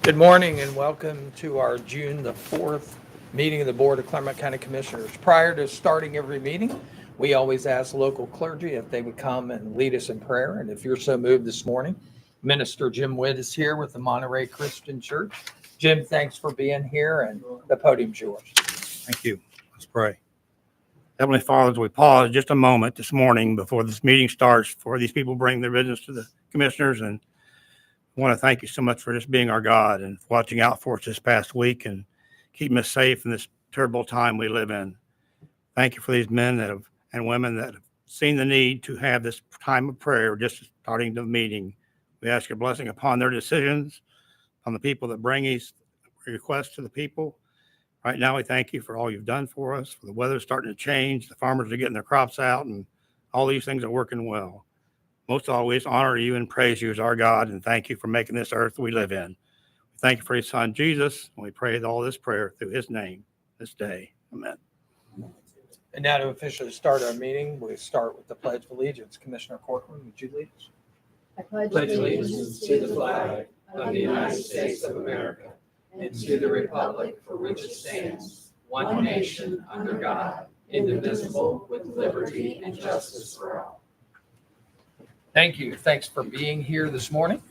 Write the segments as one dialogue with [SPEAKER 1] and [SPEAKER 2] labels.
[SPEAKER 1] Good morning and welcome to our June the 4th meeting of the Board of Clermont County Commissioners. Prior to starting every meeting, we always ask local clergy if they would come and lead us in prayer. And if you're so moved this morning, Minister Jim Witt is here with the Monterey Christian Church. Jim, thanks for being here, and the podium's yours.
[SPEAKER 2] Thank you. Let's pray. Heavenly Father, as we pause just a moment this morning before this meeting starts, before these people bring their business to the commissioners, and I want to thank you so much for just being our God and watching out for us this past week and keeping us safe in this terrible time we live in. Thank you for these men and women that have seen the need to have this time of prayer just starting the meeting. We ask your blessing upon their decisions, on the people that bring these requests to the people. Right now, we thank you for all you've done for us, for the weather starting to change, the farmers are getting their crops out, and all these things are working well. Most always honor you and praise you as our God, and thank you for making this earth we live in. We thank you for your son, Jesus, and we pray all this prayer through his name this day. Amen.
[SPEAKER 1] And now to officially start our meeting, we start with the Pledge of Allegiance. Commissioner Corcoran, would you lead us?
[SPEAKER 3] I pledge allegiance to the flag of the United States of America and to the republic for which it stands, one nation under God, indivisible, with liberty and justice for all.
[SPEAKER 1] Thank you. Thanks for being here this morning.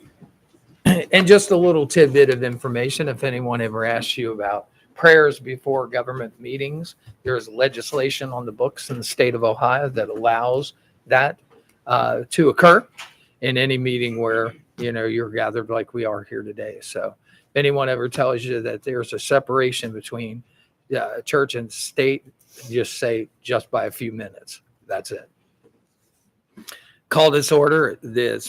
[SPEAKER 1] And just a little tidbit of information, if anyone ever asks you about prayers before government meetings, there's legislation on the books in the state of Ohio that allows that to occur in any meeting where, you're gathered like we are here today. So if anyone ever tells you that there's a separation between church and state, just say just by a few minutes. That's it. Call this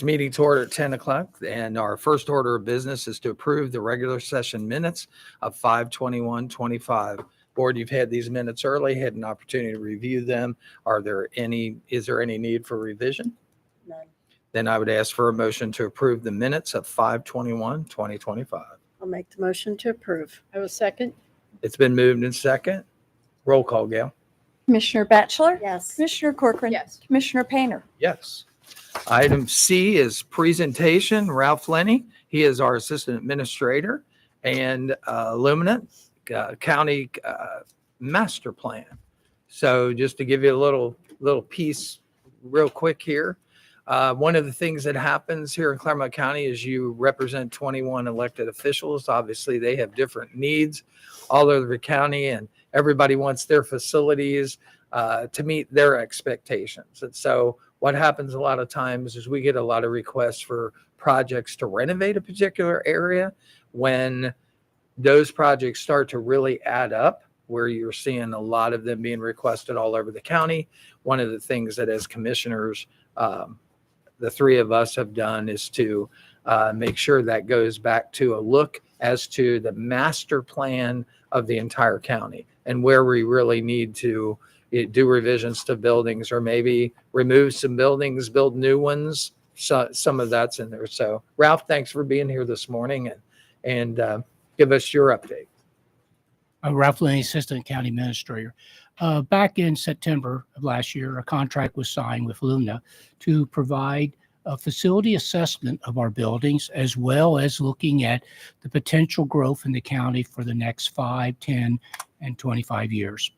[SPEAKER 1] meeting to order at 10 o'clock. And our first order of business is to approve the regular session minutes of 5/21/25. Board, you've had these minutes early, had an opportunity to review them. Is there any need for revision?
[SPEAKER 3] None.
[SPEAKER 1] Then I would ask for a motion to approve the minutes of 5/21/2025.
[SPEAKER 3] I'll make the motion to approve. I will second.
[SPEAKER 1] It's been moved and second. Roll call, Gail.
[SPEAKER 4] Commissioner Batchelor?
[SPEAKER 3] Yes.
[SPEAKER 4] Commissioner Corcoran?
[SPEAKER 3] Yes.
[SPEAKER 4] Commissioner Painter?
[SPEAKER 1] Yes. Item C is presentation. Ralph Lenny, he is our assistant administrator, and Illuminant County Master Plan. So just to give you a little piece real quick here. One of the things that happens here in Clermont County is you represent 21 elected officials. Obviously, they have different needs all over the county, and everybody wants their facilities to meet their expectations. And so what happens a lot of times is we get a lot of requests for projects to renovate a particular area. When those projects start to really add up, where you're seeing a lot of them being requested all over the county, one of the things that as commissioners, the three of us have done is to make sure that goes back to a look as to the master plan of the entire county and where we really need to do revisions to buildings, or maybe remove some buildings, build new ones. So some of that's in there. So Ralph, thanks for being here this morning and give us your update.
[SPEAKER 5] Ralph Lenny, Assistant County Administrator. Back in September of last year, a contract was signed with Lumina to provide a facility assessment of our buildings, as well as looking at the potential growth in the county for the next 5, 10, and 25 years.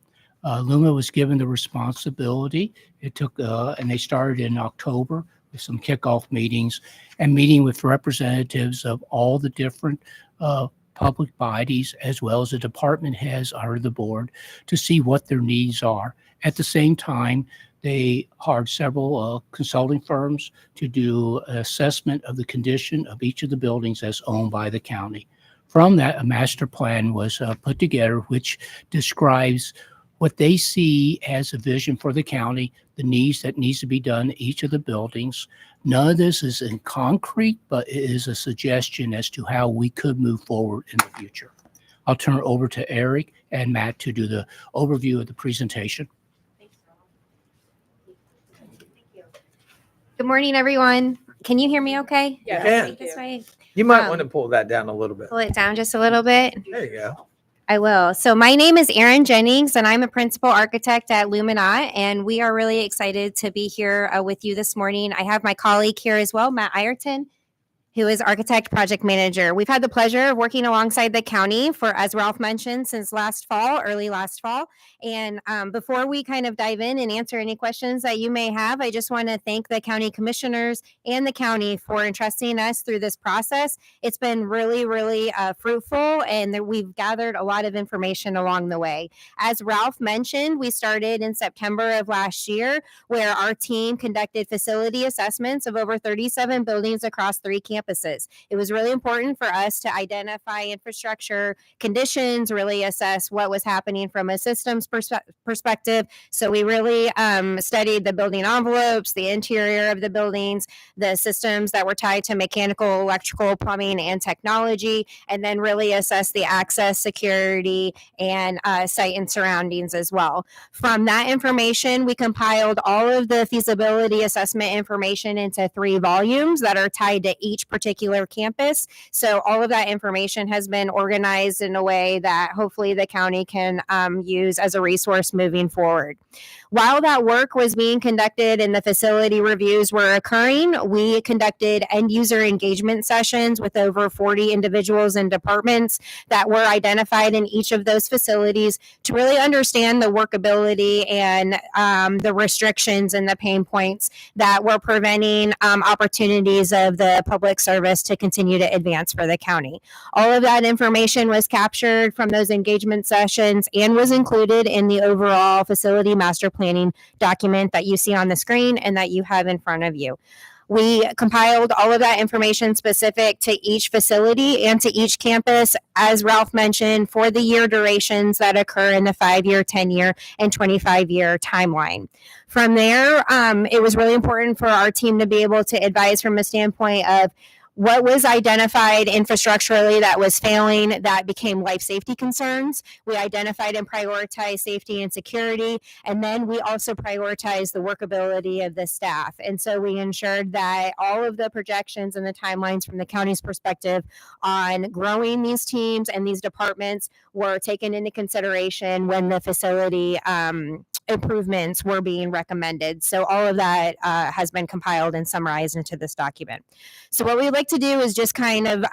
[SPEAKER 5] Lumina was given the responsibility. It took, and they started in October with some kickoff meetings and meeting with representatives of all the different public bodies, as well as the department heads under the board, to see what their needs are. At the same time, they hired several consulting firms to do an assessment of the condition of each of the buildings that's owned by the county. From that, a master plan was put together, which describes what they see as a vision for the county, the needs that needs to be done in each of the buildings. None of this is in concrete, but it is a suggestion as to how we could move forward in the future. I'll turn it over to Eric and Matt to do the overview of the presentation.
[SPEAKER 6] Thanks, Rob. Thank you. Good morning, everyone. Can you hear me okay?
[SPEAKER 1] You can.
[SPEAKER 6] This way.
[SPEAKER 1] You might want to pull that down a little bit.
[SPEAKER 6] Pull it down just a little bit.
[SPEAKER 1] There you go.
[SPEAKER 6] I will. So my name is Erin Jennings, and I'm a principal architect at Lumina, and we are really excited to be here with you this morning. I have my colleague here as well, Matt Ireton. who is architect project manager. We've had the pleasure of working alongside the county for, as Ralph mentioned, since early last fall. And before we kind of dive in and answer any questions that you may have, I just want to thank the county commissioners and the county for entrusting us through this process. It's been really, really fruitful, and we've gathered a lot of information along the way. As Ralph mentioned, we started in September of last year, where our team conducted facility assessments of over 37 buildings across 3 campuses. It was really important for us to identify infrastructure conditions, really assess what was happening from a systems perspective. So we really studied the building envelopes, the interior of the buildings, the systems that were tied to mechanical, electrical, plumbing, and technology, and then really assess the access, security, and site and surroundings as well. From that information, we compiled all of the feasibility assessment information into 3 volumes that are tied to each particular campus. So all of that information has been organized in a way that hopefully the county can use as a resource moving forward. While that work was being conducted and the facility reviews were occurring, we conducted end user engagement sessions with over 40 individuals and departments that were identified in each of those facilities to really understand the workability and the restrictions and the pain points that were preventing opportunities of the public service to continue to advance for the county. All of that information was captured from those engagement sessions and was included in the overall facility master planning document that you see on the screen and that you have in front of you. We compiled all of that information specific to each facility and to each campus, as Ralph mentioned, for the year durations that occur in the 5-year, 10-year, and 25-year timeline. From there, it was really important for our team to be able to advise from a standpoint of what was identified infrastructurally that was failing that became life safety concerns. We identified and prioritized safety and security, and then we also prioritized the workability of the staff. And so we ensured that all of the projections and the timelines from the county's perspective on growing these teams and these departments were taken into consideration when the facility improvements were being recommended. So all of that has been compiled and summarized into this document. So what we'd like to do is just kind of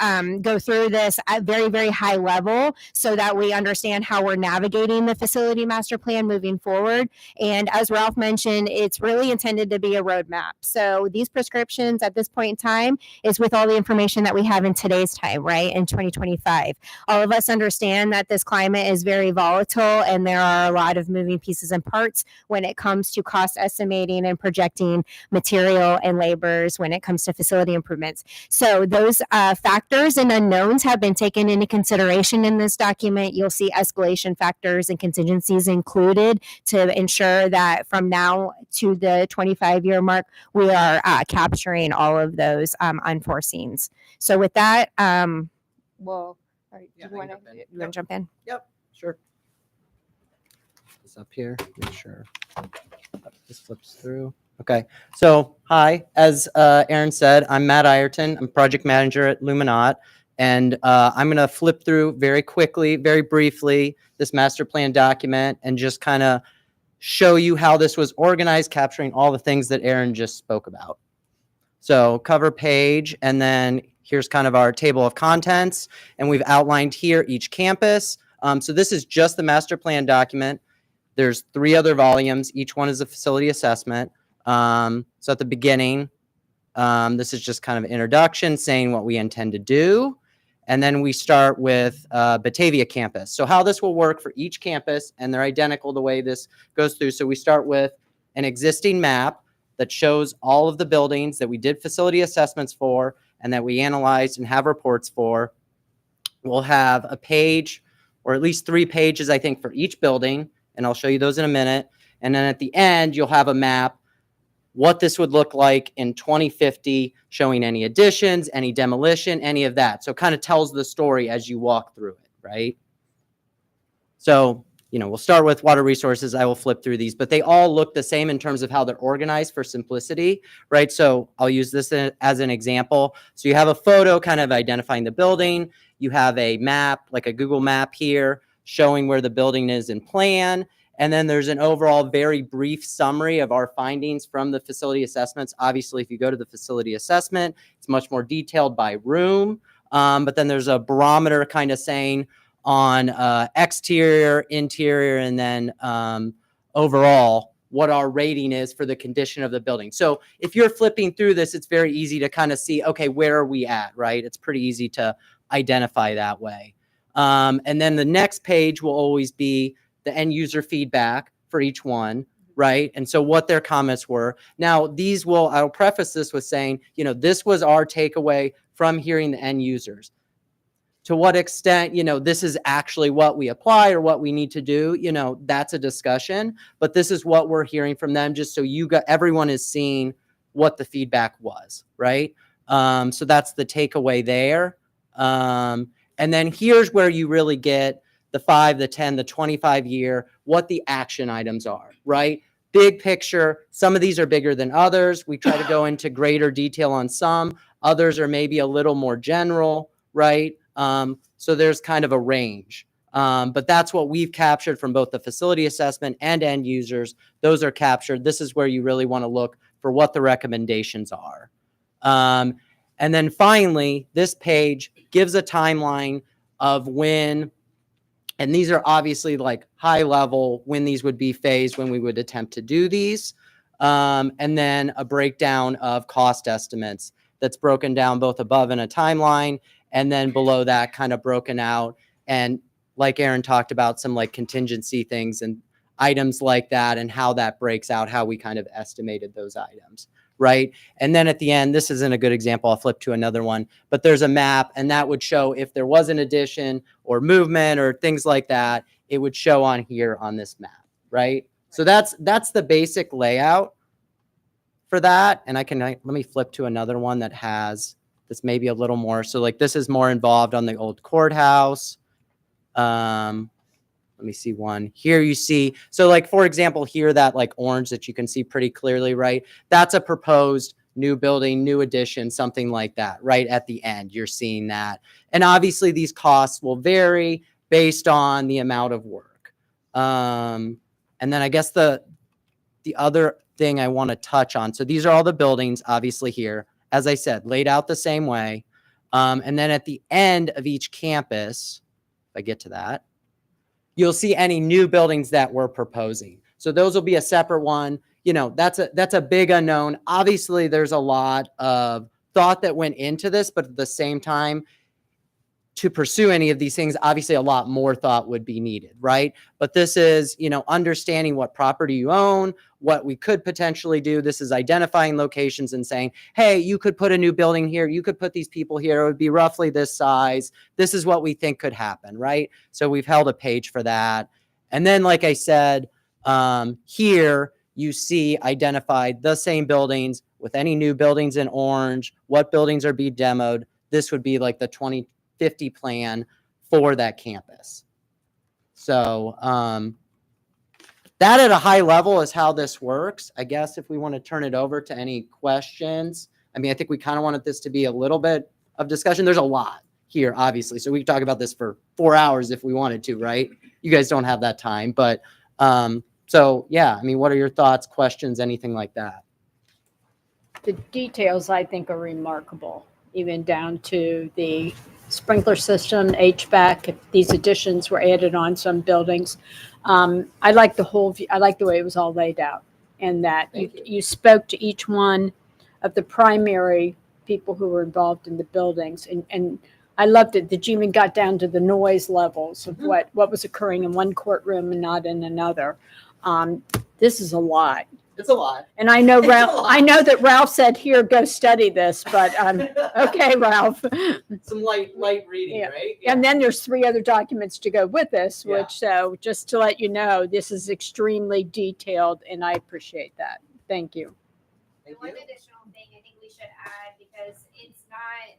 [SPEAKER 6] go through this at very, very high level so that we understand how we're navigating the facility master plan moving forward. And as Ralph mentioned, it's really intended to be a roadmap. So these prescriptions at this point in time is with all the information that we have in today's time, right, in 2025. All of us understand that this climate is very volatile and there are a lot of moving pieces and parts when it comes to cost estimating and projecting material and labors when it comes to facility improvements. So those factors and unknowns have been taken into consideration in this document. You'll see escalation factors and contingencies included to ensure that from now to the 25-year mark, we are capturing all of those unforeseens. So with that, you want to jump in?
[SPEAKER 3] Yep, sure. This up here, make sure this flips through. Okay, so hi, as Aaron said, I'm Matt Ireton. I'm project manager at Luminat, and I'm going to flip through very quickly, very briefly, this master plan document and just kind of show you how this was organized, capturing all the things that Aaron just spoke about. So cover page, and then here's kind of our table of contents, and we've outlined here each campus. So this is just the master plan document. There's 3 other volumes. Each one is a facility assessment. So at the beginning, this is just kind of an introduction saying what we intend to do. And then we start with Batavia campus. So how this will work for each campus, and they're identical the way this goes through. So we start with an existing map that shows all of the buildings that we did facility assessments for and that we analyzed and have reports for. We'll have a page, or at least 3 pages, I think, for each building, and I'll show you those in a minute. And then at the end, you'll have a map, what this would look like in 2050, showing any additions, any demolition, any of that. So it kind of tells the story as you walk through it, right? So, we'll start with water resources. I will flip through these, but they all look the same in terms of how they're organized for simplicity, right? So I'll use this as an example. So you have a photo kind of identifying the building. You have a map, like a Google map here, showing where the building is in plan.
[SPEAKER 7] And then there's an overall very brief summary of our findings from the facility assessments. Obviously, if you go to the facility assessment, it's much more detailed by room. But then there's a barometer kind of saying on exterior, interior, and then overall what our rating is for the condition of the building. So if you're flipping through this, it's very easy to kind of see, okay, where are we at, right? It's pretty easy to identify that way. And then the next page will always be the end user feedback for each one, right? And so what their comments were. Now, I'll preface this with saying, this was our takeaway from hearing the end users. To what extent, this is actually what we apply or what we need to do, that's a discussion, but this is what we're hearing from them, just so everyone is seeing what the feedback was, right? So that's the takeaway there. And then here's where you really get the 5, the 10, the 25 year, what the action items are, right? Big picture. Some of these are bigger than others. We try to go into greater detail on some. Others are maybe a little more general, right? So there's kind of a range. But that's what we've captured from both the facility assessment and end users. Those are captured. This is where you really want to look for what the recommendations are. And then finally, this page gives a timeline of when, and these are obviously like high level, when these would be phased, when we would attempt to do these. And then a breakdown of cost estimates that's broken down both above in a timeline and then below that kind of broken out. And like Aaron talked about, some like contingency things and items like that and how that breaks out, how we kind of estimated those items, right? And then at the end, this isn't a good example. I'll flip to another one, but there's a map and that would show if there was an addition or movement or things like that, it would show on here on this map, right? So that's the basic layout for that. And let me flip to another one that has this maybe a little more. So like this is more involved on the old courthouse. Let me see one here. You see, so like, for example, here, that like orange that you can see pretty clearly, right? That's a proposed new building, new addition, something like that, right? At the end, you're seeing that. And obviously these costs will vary based on the amount of work. And then I guess the other thing I want to touch on. So these are all the buildings, obviously here, as I said, laid out the same way. And then at the end of each campus, if I get to that, you'll see any new buildings that we're proposing. So those will be a separate one. That's a big unknown. Obviously, there's a lot of thought that went into this, but at the same time, to pursue any of these things, obviously a lot more thought would be needed, right? But this is, understanding what property you own, what we could potentially do. This is identifying locations and saying, hey, you could put a new building here. You could put these people here. It would be roughly this size. This is what we think could happen, right? So we've held a page for that. And then, like I said, here you see identified the same buildings with any new buildings in orange, what buildings are being demoed. This would be like the 2050 plan for that campus. So that at a high level is how this works. I guess if we want to turn it over to any questions, I think we kind of wanted this to be a little bit of discussion. There's a lot here, obviously. So we could talk about this for 4 hours if we wanted to, right? You guys don't have that time, but so yeah, what are your thoughts, questions, anything like that?
[SPEAKER 8] The details, I think, are remarkable, even down to the sprinkler system, HVAC, if these additions were added on some buildings. I like the whole view. I like the way it was all laid out, and that you spoke to each one of the primary people who were involved in the buildings. And I loved it that you even got down to the noise levels of what was occurring in one courtroom and not in another. This is a lot.
[SPEAKER 7] It's a lot.
[SPEAKER 8] And I know I know that Ralph said, here, go study this, but okay, Ralph.
[SPEAKER 7] Some light reading,
[SPEAKER 8] Yeah.
[SPEAKER 7] right?
[SPEAKER 8] And then there's 3 other documents to go with this,
[SPEAKER 7] Yeah.
[SPEAKER 8] which, so just to let you know, this is extremely detailed, and I appreciate that. Thank you.
[SPEAKER 7] Thank
[SPEAKER 6] One
[SPEAKER 7] you.
[SPEAKER 6] additional thing I think we should add, because it's not,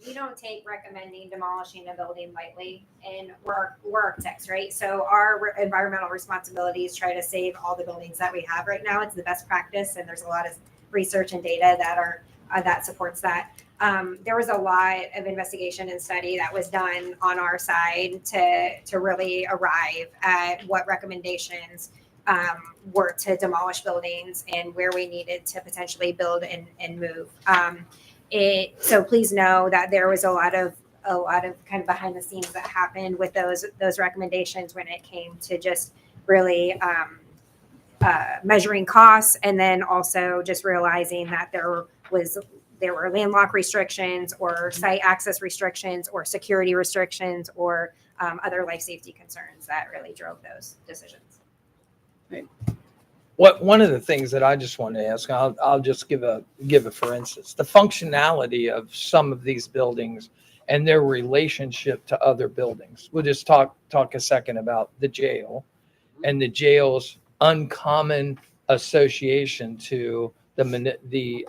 [SPEAKER 6] we don't take recommending demolishing a building lightly, and we're architects, right? So our environmental responsibility is try to save all the buildings that we have right now. It's the best practice, and there's a lot of research and data that supports that. there was a lot of investigation and study that was done on our side to really arrive at what recommendations were to demolish buildings and where we needed to potentially build and move. So please know that there was a lot of kind of behind the scenes that happened with those recommendations when it came to just really measuring costs, and then also just realizing that there were landlock restrictions or site access restrictions or security restrictions or other life safety concerns that really drove those decisions.
[SPEAKER 1] One of the things that I just wanted to ask, I'll just give a for instance, the functionality of some of these buildings and their relationship to other buildings. We'll just talk a second about the jail and the jail's uncommon association to the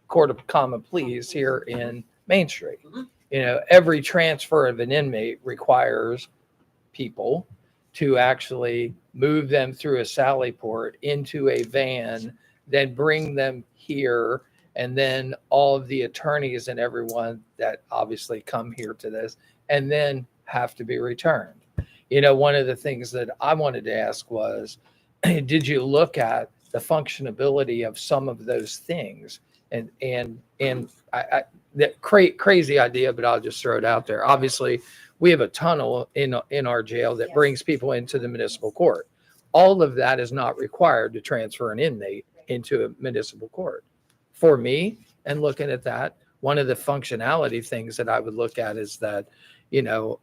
[SPEAKER 1] Court of Common Pleas here in Main Street. You know, every transfer of an inmate requires people to actually move them through a sally port into a van, then bring them here, and then all of the attorneys and everyone that obviously come here to this, and then have to be returned. You know, one of the things that I wanted to ask was, did you look at the functionability of some of those things? And I that crazy idea, but I'll just throw it out there. Obviously, we have a tunnel in our jail that brings people into the municipal court. All of that is not required to transfer an inmate into a municipal court. For me, and looking at that, one of the functionality things that I would look at is that, you know,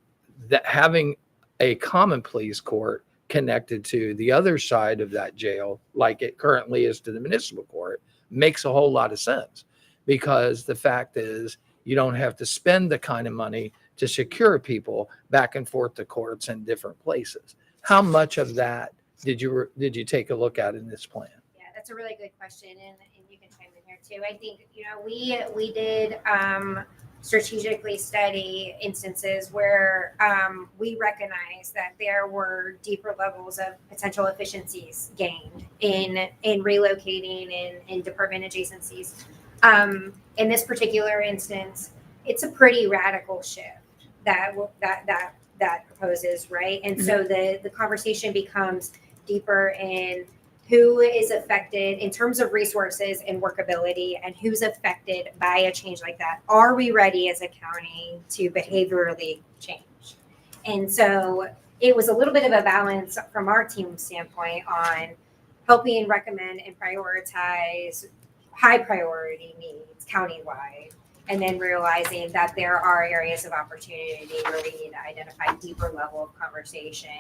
[SPEAKER 1] that having a common pleas court connected to the other side of that jail, like it currently is to the municipal court, makes a whole lot of sense, because the fact is you don't have to spend the kind of money to secure people back and forth to courts in different places. How much of that did you take a look at in this plan?
[SPEAKER 6] Yeah, that's a really good question, and you can chime in here too. I think, you know, we did strategically study instances where we recognized that there were deeper levels of potential efficiencies gained in relocating in department adjacencies. In this particular instance, it's a pretty radical shift that proposes, right? And so the conversation becomes deeper in who is affected in terms of resources and workability, and who's affected by a change like that. Are we ready as a county to behaviorally change? And so it was a little bit of a balance from our team standpoint on helping recommend and prioritize high priority needs countywide, and then realizing that there are areas of opportunity where we need to identify deeper level of conversation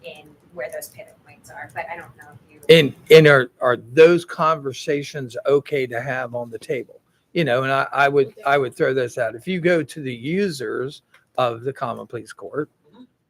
[SPEAKER 6] in where those pivot points are. But I don't know if you
[SPEAKER 1] Are those conversations okay to have on the table? You know, and I would throw this out. If you go to the users of the Common Pleas Court,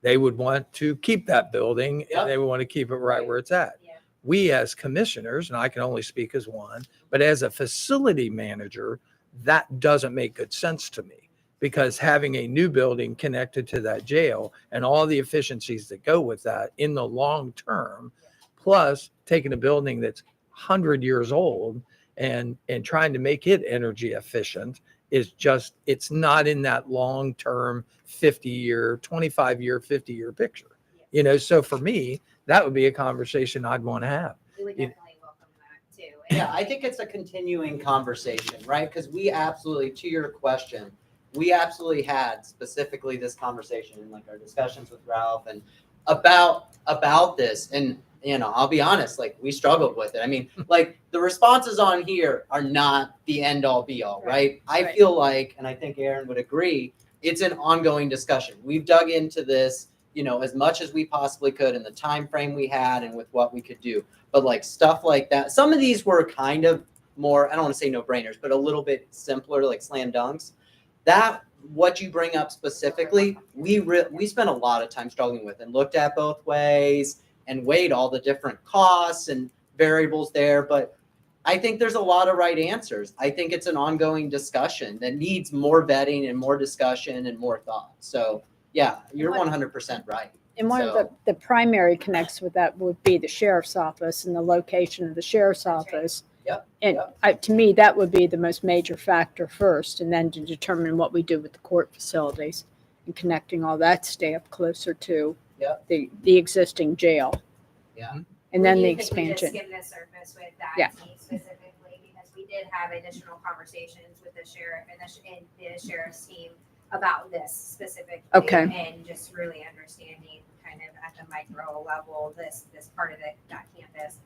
[SPEAKER 1] they would want to keep that building and they would want to keep it right where it's at.
[SPEAKER 6] Yeah.
[SPEAKER 1] We as commissioners, and I can only speak as one, but as a facility manager, that doesn't make good sense to me, because having a new building connected to that jail and all the efficiencies that go with that in the long term, plus taking a building that's 100 years old and trying to make it energy efficient is just, it's not in that long-term 50-year, 25-year, 50-year picture. You know, so for me, that would be a conversation I'd want to have.
[SPEAKER 6] we would
[SPEAKER 1] You-
[SPEAKER 6] definitely welcome that too.
[SPEAKER 7] Yeah, I think it's a continuing conversation, right? Because we absolutely, to your question, we absolutely had specifically this conversation in like our discussions with Ralph and about this. And, you know, I'll be honest, like we struggled with it. I mean, like the responses on here are not the end all be all, right? I feel like, and I think Aaron would agree, it's an ongoing discussion. We've dug into this, you know, as much as we possibly could in the time frame we had and with what we could do. But like stuff like that, some of these were kind of more, I don't want to say no brainers, but a little bit simpler, like slam dunks. That, what you bring up specifically, we spent a lot of time struggling with and looked at both ways and weighed all the different costs and variables there. But I think there's a lot of right answers. I think it's an ongoing discussion that needs more vetting and more discussion and more thought. So yeah, you're 100% right.
[SPEAKER 8] And one
[SPEAKER 7] So-
[SPEAKER 8] of the primary connects with that would be the sheriff's office and the location of the sheriff's
[SPEAKER 6] That's right.
[SPEAKER 8] office
[SPEAKER 3] Yep,
[SPEAKER 8] And
[SPEAKER 3] yep.
[SPEAKER 8] to me, that would be the most major factor first, and then to determine what we do with the court facilities and connecting all that staff closer to
[SPEAKER 3] Yep.
[SPEAKER 8] the existing jail.
[SPEAKER 3] Yeah.
[SPEAKER 8] And then
[SPEAKER 6] We
[SPEAKER 8] the
[SPEAKER 6] do think we just
[SPEAKER 8] expansion.
[SPEAKER 6] skimmed the surface with that
[SPEAKER 8] Yeah.
[SPEAKER 6] team specifically, because we did have additional conversations with the sheriff and the sheriff's team about this specifically.
[SPEAKER 8] Okay.
[SPEAKER 6] And just really understanding kind of at the micro level, this part of that campus.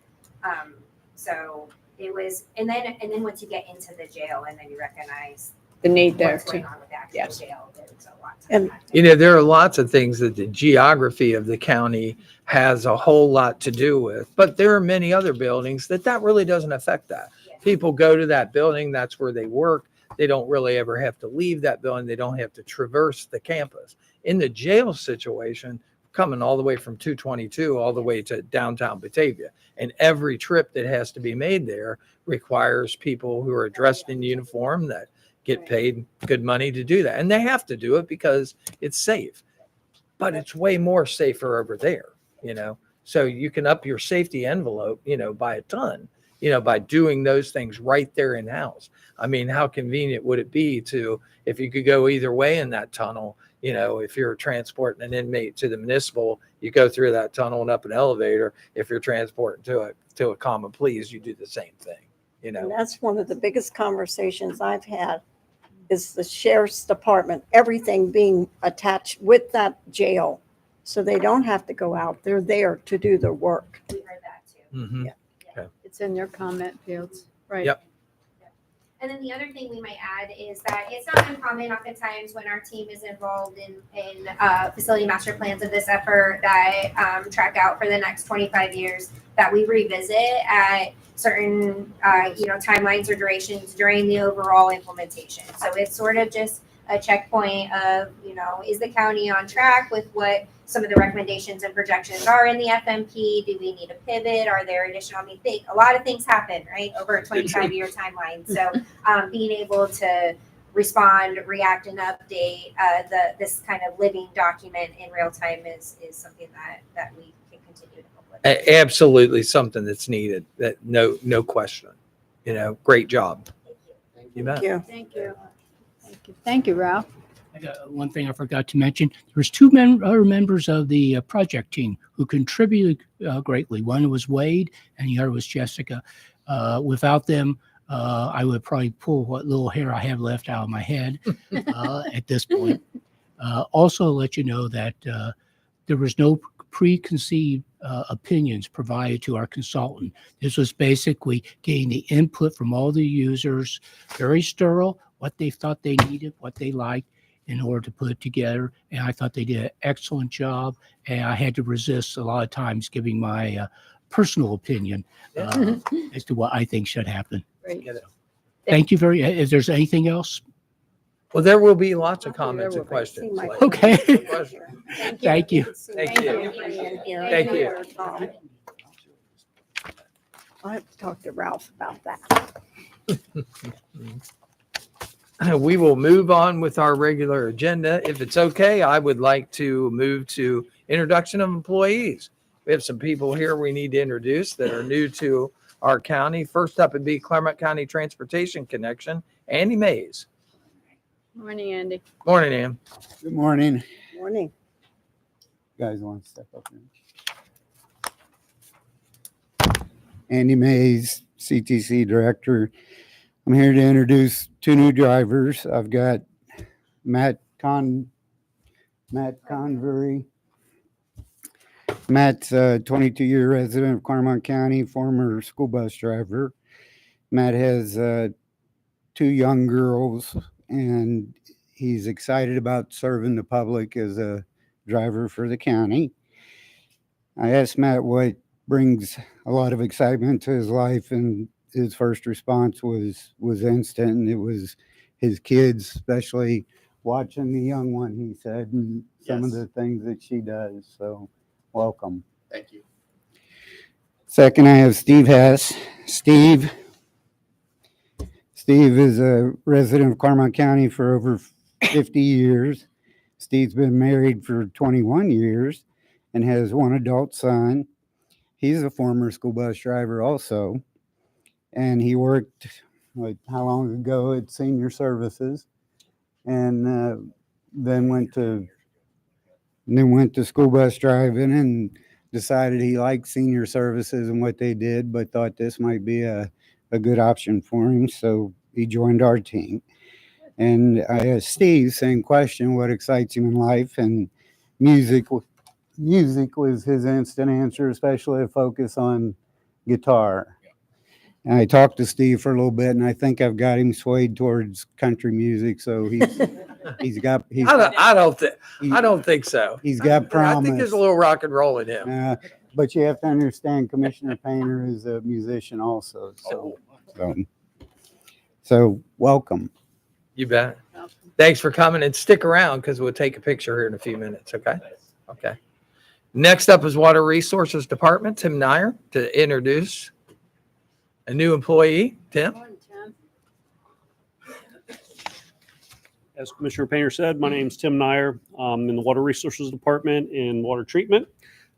[SPEAKER 6] So it was, and then once you get into the jail and then you recognize
[SPEAKER 8] The need there
[SPEAKER 6] what's
[SPEAKER 8] too.
[SPEAKER 6] going on with the actual
[SPEAKER 8] Yes.
[SPEAKER 6] jail, there's a lot to
[SPEAKER 1] And,
[SPEAKER 6] unpack
[SPEAKER 1] you know, there are lots of things that the geography of the county has a whole lot to do with, but there are many other buildings that really doesn't affect that.
[SPEAKER 6] Yeah.
[SPEAKER 1] People go to that building, that's where they work. They don't really ever have to leave that building. They don't have to traverse the campus. In the jail situation, coming all the way from 222 all the way to downtown Batavia, and every trip that has to be made there requires people who are dressed in uniform that get paid good money to do that. And they have to do it because it's safe. But it's way more safer over there, you know. So you can up your safety envelope, you know, by a ton, you know, by doing those things right there in house. I mean, how convenient would it be to, if you could go either way in that tunnel, you know, if you're transporting an inmate to the municipal, you go through that tunnel and up an elevator. If you're transporting to a common pleas, you do the same thing, you
[SPEAKER 9] And
[SPEAKER 1] know.
[SPEAKER 9] that's one of the biggest conversations I've had is the sheriff's department, everything being attached with that jail. So they don't have to go out. They're there to do their work.
[SPEAKER 6] We heard that too.
[SPEAKER 1] Mhm.
[SPEAKER 8] It's in their comment fields, right?
[SPEAKER 1] Yep.
[SPEAKER 6] And then the other thing we might add is that it's not uncommon oftentimes when our team is involved in facility master plans of this effort that track out for the next 25 years, that we revisit at certain timelines or durations during the overall implementation. So it's sort of just a checkpoint of, is the county on track with what some of the recommendations and projections are in the FMP? Do we need a pivot? Are there additional, a lot of things happen, right, over a 25-year timeline. So being able to respond, react, and update this kind of living document in real time is something that we can continue to help with.
[SPEAKER 1] Absolutely something that's needed, that no question, you know, great job.
[SPEAKER 6] Thank you.
[SPEAKER 1] You bet.
[SPEAKER 9] Thank you.
[SPEAKER 8] Thank you. Thank you. Thank you, Ralph.
[SPEAKER 5] I got one thing I forgot to mention. There was other members of the project team who contributed greatly. One was Wade, and the other was Jessica. Without them, I would probably pull what little hair I have left out of my head at this point. Also, let you know that there was no preconceived opinions provided to our consultant. This was basically getting the input from all the users, very sterile, what they thought they needed, what they liked, in order to put it together. And I thought they did an excellent job. And I had to resist a lot of times giving my personal opinion as to what I think should happen.
[SPEAKER 8] Great.
[SPEAKER 5] Thank you if there's anything else.
[SPEAKER 1] Well, there will be lots of
[SPEAKER 8] There
[SPEAKER 1] comments
[SPEAKER 8] will
[SPEAKER 1] and
[SPEAKER 8] be.
[SPEAKER 1] questions.
[SPEAKER 9] See my
[SPEAKER 1] like-
[SPEAKER 5] Okay.
[SPEAKER 9] Thank you.
[SPEAKER 5] Thank you.
[SPEAKER 1] Thank you. Thank you.
[SPEAKER 9] Tom. I have to talk to Ralph about that.
[SPEAKER 1] We will move on with our regular agenda. If it's okay, I would like to move to introduction of employees. We have some people here we need to introduce that are new to our county. First up would be Clermont County Transportation Connection, Andy Mays.
[SPEAKER 8] Morning, Andy.
[SPEAKER 1] Morning, Ann.
[SPEAKER 10] Good morning.
[SPEAKER 9] Morning.
[SPEAKER 10] You guys want to step up here? Andy Mays, CTC Director. I'm here to introduce two new drivers. I've got Matt Convery. Matt's a 22-year resident of Clermont County, former school bus driver. Matt has two young girls, and he's excited about serving the public as a driver for the county. I asked Matt what brings a lot of excitement to his life, and his first response was instant. And it was his kids, especially watching the young one, he said, and some of the things that she does. So welcome.
[SPEAKER 3] Thank you.
[SPEAKER 10] Second, I have Steve Hess. Steve is a resident of Clermont County for over 50 years. Steve's been married for 21 years and has one adult son. He's a former school bus driver also. and he worked, like, how long ago at Senior Services, and then went to school bus driving and decided he liked Senior Services and what they did, but thought this might be a good option for him. So he joined our team. And I asked Steve, same question, what excites him in life? And music was his instant answer, especially a focus on guitar. And I talked to Steve for a little bit, and I think I've got him swayed towards country music. So
[SPEAKER 1] I don't think so.
[SPEAKER 10] he's got
[SPEAKER 1] I think there's
[SPEAKER 10] promise.
[SPEAKER 1] a little rock and roll in him.
[SPEAKER 10] But you have to understand, Commissioner Painter is a musician also. So welcome.
[SPEAKER 1] You bet. Thanks for coming, and stick around because we'll take a picture here in a few minutes. Okay. Okay. Next up is Water Resources Department, Tim Nyer, to introduce a new employee. Tim?
[SPEAKER 11] As Commissioner Painter said, my name's Tim Nyer. I'm in the Water Resources Department in water treatment.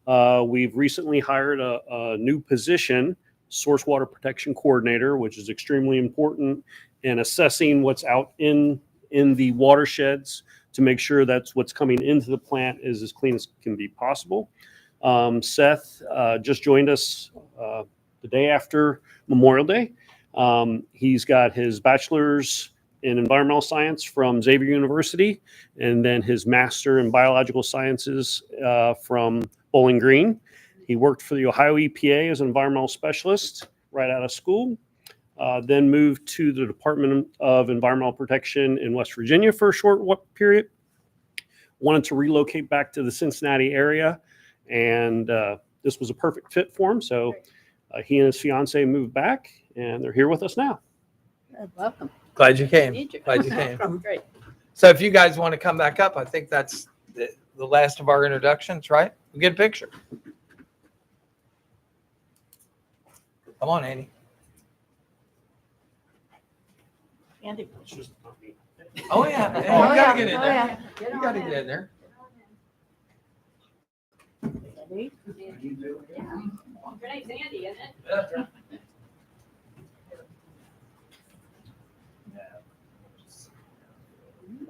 [SPEAKER 11] We've recently hired a new position, Source Water Protection Coordinator, which is extremely important in assessing what's out in the watersheds to make sure that's what's coming into the plant is as clean as can be possible. Seth just joined us the day after Memorial Day. He's got his bachelor's in environmental science from Xavier University, and then his master in biological sciences from Bowling Green. He worked for the Ohio EPA as an environmental specialist right out of school, then moved to the Department of Environmental Protection in West Virginia for a short period. Wanted to relocate back to the Cincinnati area, and this was a perfect fit for him. So he and his fiance moved back, and they're here with us now.
[SPEAKER 8] Welcome.
[SPEAKER 1] Glad you came.
[SPEAKER 8] Need you.
[SPEAKER 1] Glad you came.
[SPEAKER 8] Great.
[SPEAKER 1] So if you guys want to come back up, I think that's the last of our introductions, right? We'll get a picture. Come on, Andy.
[SPEAKER 8] Andy.
[SPEAKER 1] Oh, yeah. Hey, you gotta get in there. You gotta get in there.
[SPEAKER 8] Your name's Andy, isn't it?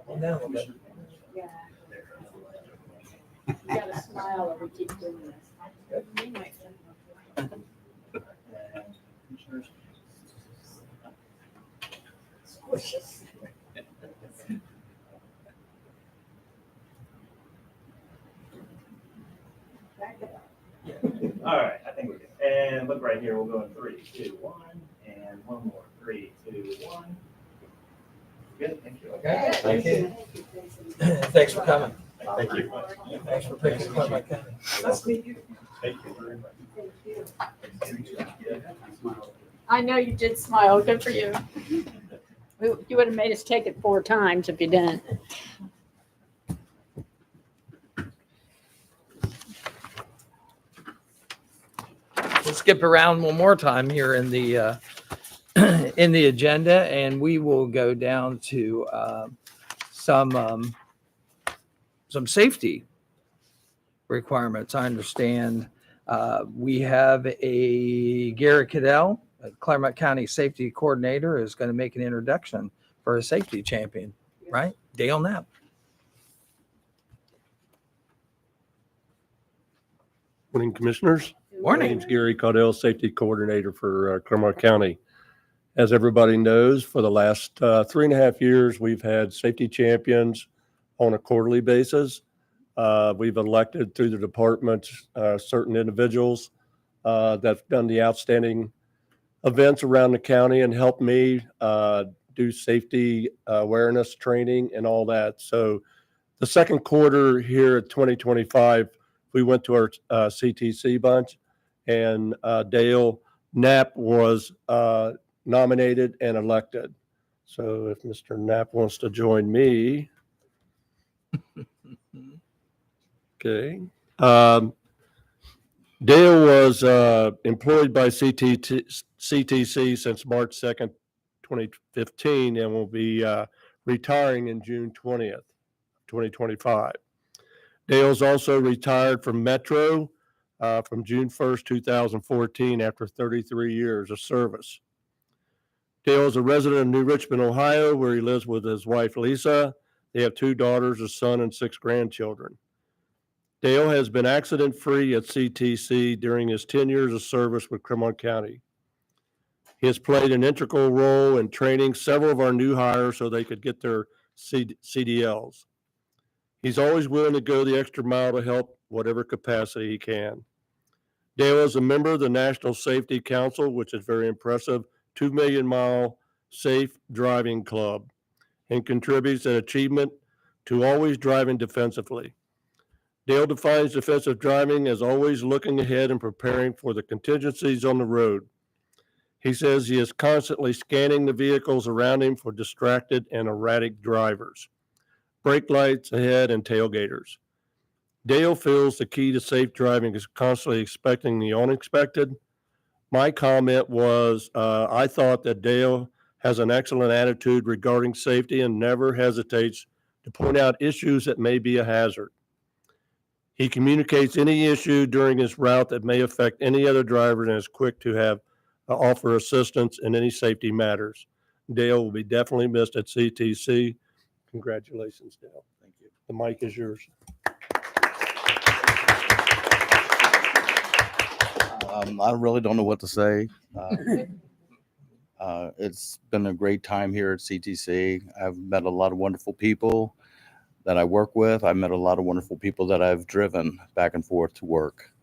[SPEAKER 1] Come down a little bit.
[SPEAKER 8] Yeah. You gotta smile or we keep doing this. Squishes.
[SPEAKER 12] All right, I think we're good. And look right here, we'll go in 3, 2, 1, and one more. 3, 2, 1. Good, thank you.
[SPEAKER 1] Okay, thank you. Thanks for coming.
[SPEAKER 12] Thank you.
[SPEAKER 1] Thanks for picking up Clermont County. Nice to meet you.
[SPEAKER 12] Thank you very much.
[SPEAKER 8] I know you did smile. Good for you. You would have made us take it 4 times if you didn't.
[SPEAKER 1] We'll skip around one more time here in the in the agenda, and we will go down to some safety requirements. I understand we have a Garrett Cadell, a Clermont County Safety Coordinator, is going to make an introduction for a safety champion, right? Dale Knapp.
[SPEAKER 13] Morning, Commissioners. My
[SPEAKER 1] Morning.
[SPEAKER 13] name's Gary Caudell, Safety Coordinator for Clermont County. As everybody knows, for the last 3.5 years, we've had safety champions on a quarterly basis. We've elected through the department certain individuals that have done the outstanding events around the county and helped me do safety awareness training and all that. So the second quarter here at 2025, we went to our CTC bunch, and Dale Knapp was nominated and elected. So if Mr. Knapp wants to join me. Okay. Dale was employed by CTC since March 2nd, 2015, and will be retiring in June 20th, 2025. Dale's also retired from Metro from June 1st, 2014, after 33 years of service. Dale is a resident of New Richmond, Ohio, where he lives with his wife, Lisa. They have 2 daughters, a son, and 6 grandchildren. Dale has been accident-free at CTC during his 10 years of service with Clermont County. He has played an integral role in training several of our new hires so they could get their CDLs. He's always willing to go the extra mile to help whatever capacity he can. Dale is a member of the National Safety Council, which is very impressive, 2 Million Mile Safe Driving Club, and contributes an achievement to always driving defensively. Dale defines defensive driving as always looking ahead and preparing for the contingencies on the road. He says he is constantly scanning the vehicles around him for distracted and erratic drivers, brake lights ahead, and tailgaters. Dale feels the key to safe driving is constantly expecting the unexpected. My comment was, I thought that Dale has an excellent attitude regarding safety and never hesitates to point out issues that may be a hazard. He communicates any issue during his route that may affect any other driver and is quick to have offer assistance in any safety matters. Dale will be definitely missed at CTC. Congratulations, Dale. Thank you. The mic is yours.
[SPEAKER 14] I really don't know what to say. It's been a great time here at CTC. I've met a lot of wonderful people that I work with. I've met a lot of wonderful people that I've driven back and forth to work.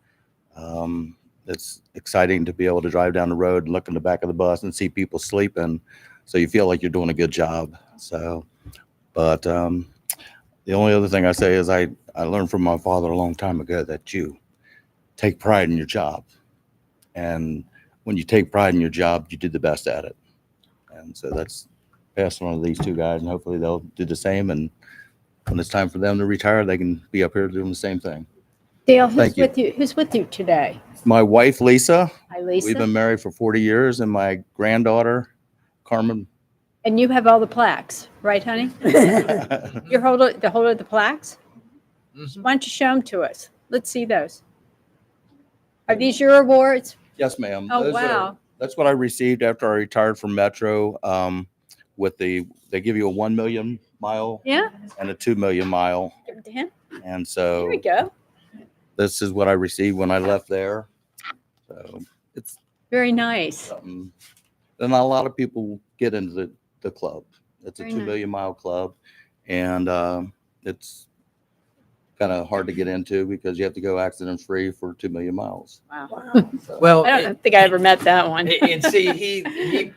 [SPEAKER 14] It's exciting to be able to drive down the road and look in the back of the bus and see people sleeping. So you feel like you're doing a good job. But the only other thing I say is I learned from my father a long time ago that you take pride in your job. And when you take pride in your job, you do the best at it. And so that's passed on to these 2 guys, and hopefully they'll do the same. And when it's time for them to retire, they can be up here doing the same thing.
[SPEAKER 8] Dale,
[SPEAKER 14] Thank
[SPEAKER 8] who's with you? Who's with you today?
[SPEAKER 14] My wife, Lisa.
[SPEAKER 8] Hi, Lisa.
[SPEAKER 14] We've been married for 40 years, and my granddaughter, Carmen.
[SPEAKER 8] And you have all the plaques, right, honey? You're the holder of the plaques?
[SPEAKER 1] Mhm.
[SPEAKER 8] Why don't you show them to us? Let's see those. Are these your awards?
[SPEAKER 14] Yes, ma'am.
[SPEAKER 8] Oh, wow.
[SPEAKER 14] That's what I received after I retired from Metro. They give you a 1 million mile
[SPEAKER 8] Yeah,
[SPEAKER 14] and a 2 million mile.
[SPEAKER 8] give it to him.
[SPEAKER 14] And
[SPEAKER 8] Here we
[SPEAKER 14] so
[SPEAKER 8] go.
[SPEAKER 14] this is what I received when I left there. So it's
[SPEAKER 8] Very nice.
[SPEAKER 14] something, and not a lot of people get into the club. It's a
[SPEAKER 8] Very
[SPEAKER 14] 2
[SPEAKER 8] nice.
[SPEAKER 14] million mile club, and it's kind of hard to get into because you have to go accident free for 2 million miles.
[SPEAKER 8] Wow.
[SPEAKER 1] Well,
[SPEAKER 8] I don't think I ever met that one.
[SPEAKER 1] and see,